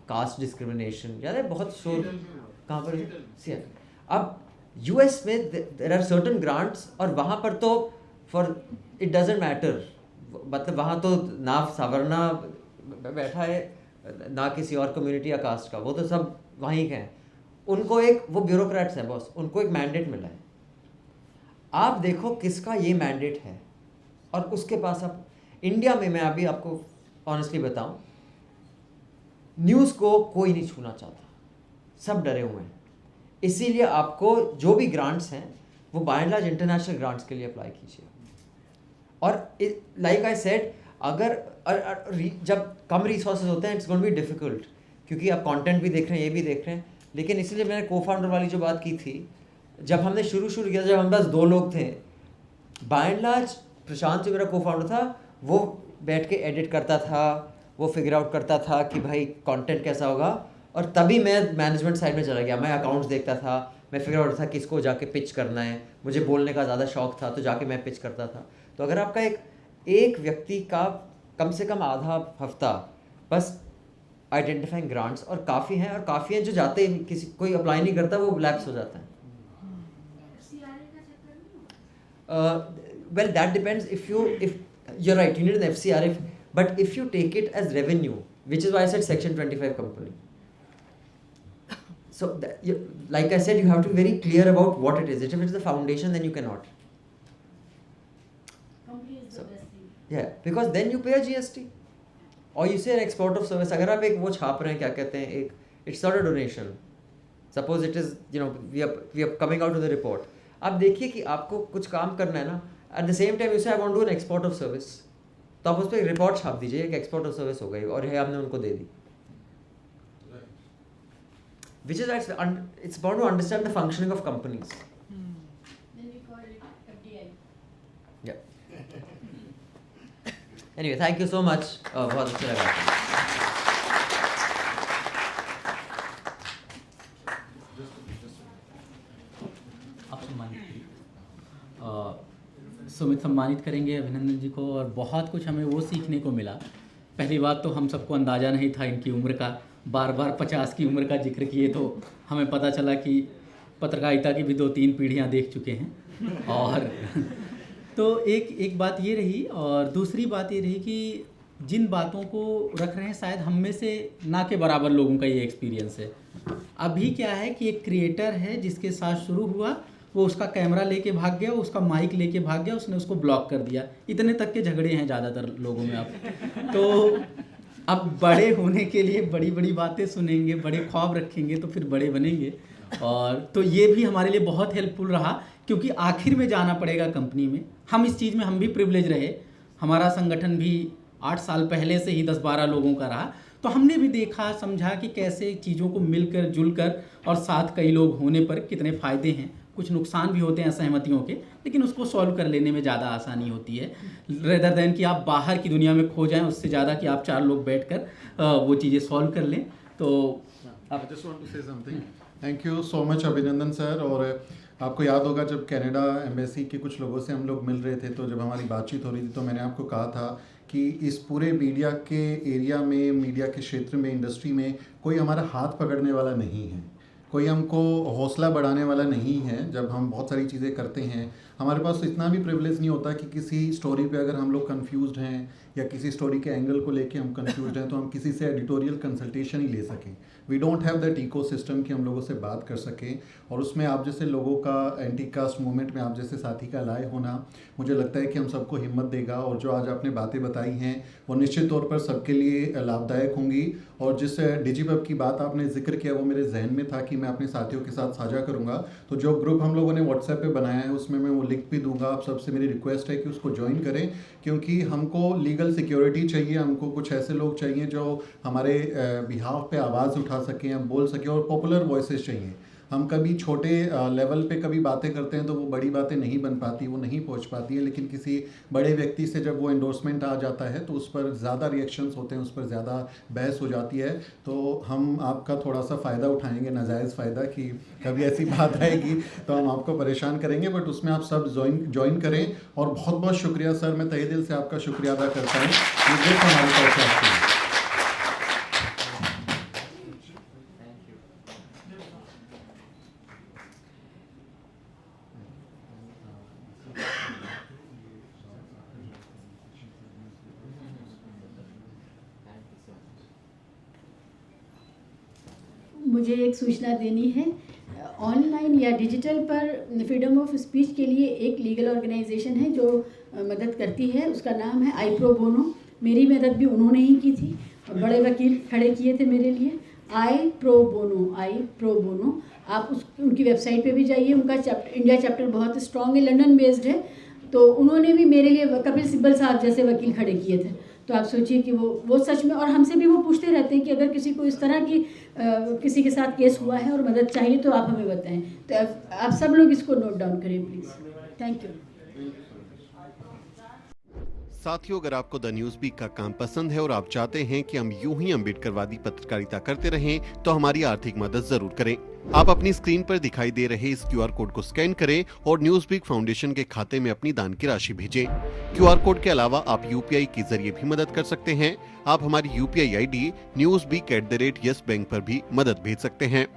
caste discrimination याद है बहुत शोर कहाँ पर अब यूएस में देर आर सर्टन ग्रांट्स और वहाँ पर तो फॉर इट डजेंट मैटर मतलब वहाँ तो ना सवर्णा बैठा है ना किसी और कम्युनिटी या कास्ट का वो तो सब वहीं के हैं उनको एक वो ब्यूरोक्रेट्स हैं बॉस उनको एक मैंडेट मिला है आप देखो किसका ये मैंडेट है और उसके पास अब इंडिया में मैं अभी आपको ऑनेस्टली बताऊं न्यूज़ को कोई नहीं छूना चाहता सब डरे हुए हैं इसीलिए आपको जो भी ग्रांट्स हैं वो by and large international grants के लिए अप्लाई कीजिए और लाइक आई सेड अगर जब कम रिसोर्सेज होते हैं it's going to be difficult क्योंकि आप कंटेंट भी देख रहे हैं ये भी देख रहे हैं लेकिन इसीलिए मैंने को फाउंडर वाली जो बात की थी जब हमने शुरू किया जब हमारे पास 2 लोग थे बाय एंड लार्ज प्रशांत जो मेरा को फाउंडर था वो बैठ के एडिट करता था वो फिगर आउट करता था कि भाई कंटेंट कैसा होगा और तभी मैं मैनेजमेंट साइड में चला गया मैं अकाउंट्स देखता था मैं फिगर आउट था किसको जाके पिच करना है मुझे बोलने का ज़्यादा शौक था तो जाके मैं पिच करता था तो अगर आपका एक व्यक्ति का कम से कम आधा हफ्ता बस आइडेंटिफाइंग ग्रांट्स और काफ़ी हैं जो जाते किसी कोई अप्लाई नहीं करता वो लैप्स हो जाता है well that depends if you're right you need an FCRF but if you take it as revenue which is why I said section 25 company so like I said you have to be very clear about what it is if it's the foundation then you cannot so, yeah because then you pay a GST or you say an export of service अगर आप एक वो छाप रहे हैं क्या कहते हैं एक it's not a donation suppose it is we are coming out with a report आप देखिए कि आपको कुछ काम करना है ना at the same time you say I want to an export of service, तो आप उस पर एक रिपोर्ट छाप दीजिए कि एक्सपोर्ट ऑफ सर्विस हो गई और है आपने उनको दे दी, which is it's about to understand the functioning of companies. Then we call it FDI. Yeah. Anyway, thank you so much. बहुत अच्छा लगा. आप सम्मानित करिए. सुमित सम्मानित करेंगे अभिनंदन जी को, और बहुत कुछ हमें वो सीखने को मिला. पहली बात तो हम सबको अंदाज़ा नहीं था इनकी उम्र का, बार बार 50 की उम्र का जिक्र किए तो हमें पता चला कि पत्रकारिता की भी 2-3 पीढ़ियाँ देख चुके हैं. और तो एक बात ये रही, और दूसरी बात ये रही कि जिन बातों को रख रहे हैं शायद हम में से ना के बराबर लोगों का ये एक्सपीरियंस है. अभी क्या है कि एक क्रिएटर है जिसके साथ शुरू हुआ, वो उसका कैमरा लेके भाग गया, उसका माइक लेके भाग गया, उसने उसको ब्लॉक कर दिया. इतने तक के झगड़े हैं ज़्यादातर लोगों में अब. तो अब बड़े होने के लिए बड़ी बड़ी बातें सुनेंगे, बड़े ख्वाब रखेंगे तो फिर बड़े बनेंगे. और तो ये भी हमारे लिए बहुत हेल्पफुल रहा, क्योंकि आखिर में जाना पड़ेगा कंपनी में. हम इस चीज़ में हम भी प्रिविलेज रहे, हमारा संगठन भी 8 साल पहले से ही 10-12 लोगों का रहा, तो हमने भी देखा समझा कि कैसे चीज़ों को मिलकर जुलकर और साथ कई लोग होने पर कितने फ़ायदे हैं. कुछ नुकसान भी होते हैं असहमतियों के, लेकिन उसको सॉल्व कर लेने में ज़्यादा आसानी होती है, रेदर देन कि आप बाहर की दुनिया में खो जाएं, उससे ज़्यादा कि आप 4 लोग बैठकर वो चीज़ें सॉल्व कर लें. तो I just want to say something. Thank you so much अभिनंदन सर. और आपको याद होगा जब कनाडा एम्बेसी के कुछ लोगों से हम लोग मिल रहे थे, तो जब हमारी बातचीत हो रही थी तो मैंने आपको कहा था कि इस पूरे मीडिया के एरिया में, मीडिया के क्षेत्र में, इंडस्ट्री में कोई हमारा हाथ पकड़ने वाला नहीं है, कोई हमको हौसला बढ़ाने वाला नहीं है. जब हम बहुत सारी चीज़ें करते हैं, हमारे पास तो इतना भी प्रिविलेज नहीं होता कि किसी स्टोरी पे अगर हम लोग कंफ्यूज्ड हैं या किसी स्टोरी के एंगल को लेके हम कंफ्यूज्ड हैं तो हम किसी से एडिटोरियल कंसल्टेशन ही ले सकें. We don't have that ecosystem कि हम लोगों से बात कर सकें. और उसमें आप जैसे लोगों का, एंटी कास्ट मूवमेंट में आप जैसे साथी का लाए होना, मुझे लगता है कि हम सबको हिम्मत देगा. और जो आज आपने बातें बताई हैं वो निश्चित तौर पर सबके लिए लाभदायक होंगी. और जिस डिजिपब की बात आपने जिक्र किया वो मेरे जहन में था कि मैं अपने साथियों के साथ साझा करूंगा. तो जो ग्रुप हम लोगों ने व्हाट्सएप पे बनाया है उसमें मैं वो लिंक भी दूंगा. आप सबसे मेरी रिक्वेस्ट है कि उसको ज्वाइन करें, क्योंकि हमको लीगल सिक्योरिटी चाहिए. हमको कुछ ऐसे लोग चाहिए जो हमारे बिहाफ पे आवाज़ उठा सकें, हम बोल सकें, और पॉपुलर वॉइसेस चाहिए. हम कभी छोटे लेवल पे कभी बातें करते हैं तो वो बड़ी बातें नहीं बन पाती, वो नहीं पहुंच पाती है. लेकिन किसी बड़े व्यक्ति से जब वो एंडोर्समेंट आ जाता है तो उस पर ज़्यादा रिएक्शंस होते हैं, उस पर ज़्यादा बहस हो जाती है. तो हम आपका थोड़ा सा फ़ायदा उठाएंगे, नाजायज़ फ़ायदा, कि कभी ऐसी बात आएगी तो हम आपको परेशान करेंगे. बट उसमें आप सब ज्वाइन करें. और बहुत बहुत शुक्रिया सर, मैं तहे दिल से आपका शुक्रिया अदा करता हूँ मुझे हमारे साथ. मुझे एक सूचना देनी है. ऑनलाइन या डिजिटल पर फ्रीडम ऑफ स्पीच के लिए एक लीगल ऑर्गेनाइजेशन है जो मदद करती है. उसका नाम है आई प्रो बोनो. मेरी मदद भी उन्होंने ही की थी और बड़े वकील खड़े किए थे मेरे लिए. आई प्रो बोनो. आप उनकी वेबसाइट पे भी जाइए. उनका इंडिया चैप्टर बहुत स्ट्रॉन्ग है, लंदन बेस्ड है. तो उन्होंने भी मेरे लिए कपिल सिब्बल साहब जैसे वकील खड़े किए थे. तो आप सोचिए कि वो सच में, और हमसे भी वो पूछते रहते हैं कि अगर किसी को इस तरह की किसी के साथ केस हुआ है और मदद चाहिए तो आप हमें बताएं. तो आप सब लोग इसको नोट डाउन करें प्लीज़. Thank you. साथियों, अगर आपको द न्यूज़ वीक का काम पसंद है और आप चाहते हैं कि हम यूं ही अम्बेडकरवादी पत्रकारिता करते रहें तो हमारी आर्थिक मदद जरूर करें. आप अपनी स्क्रीन पर दिखाई दे रहे इस QR कोड को स्कैन करें और न्यूज़ वीक फाउंडेशन के खाते में अपनी दान की राशि भेजें. QR कोड के अलावा आप UPI के जरिए भी मदद कर सकते हैं. आप हमारी UPI ID newsweek@YesBank पर भी मदद भेज सकते हैं.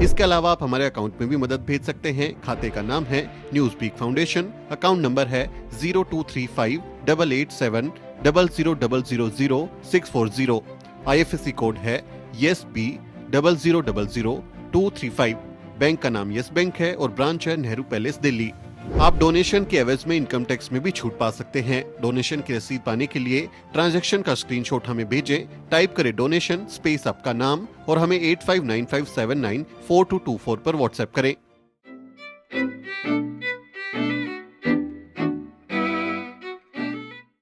इसके अलावा आप हमारे अकाउंट में भी मदद भेज सकते हैं. खाते का नाम है Newsweek foundation. Account number है 02358800000640. IFSC कोड है YesB00000235. बैंक का नाम यस बैंक है और ब्रांच है नेहरू पैलेस, दिल्ली. आप डोनेशन के एवज में इनकम टैक्स में भी छूट पा सकते हैं. डोनेशन की रसीद पाने के लिए ट्रांजैक्शन का स्क्रीनशॉट हमें भेजें. टाइप करें डोनेशन स्पेस आपका नाम और हमें 8595794224 पर व्हाट्सएप करें.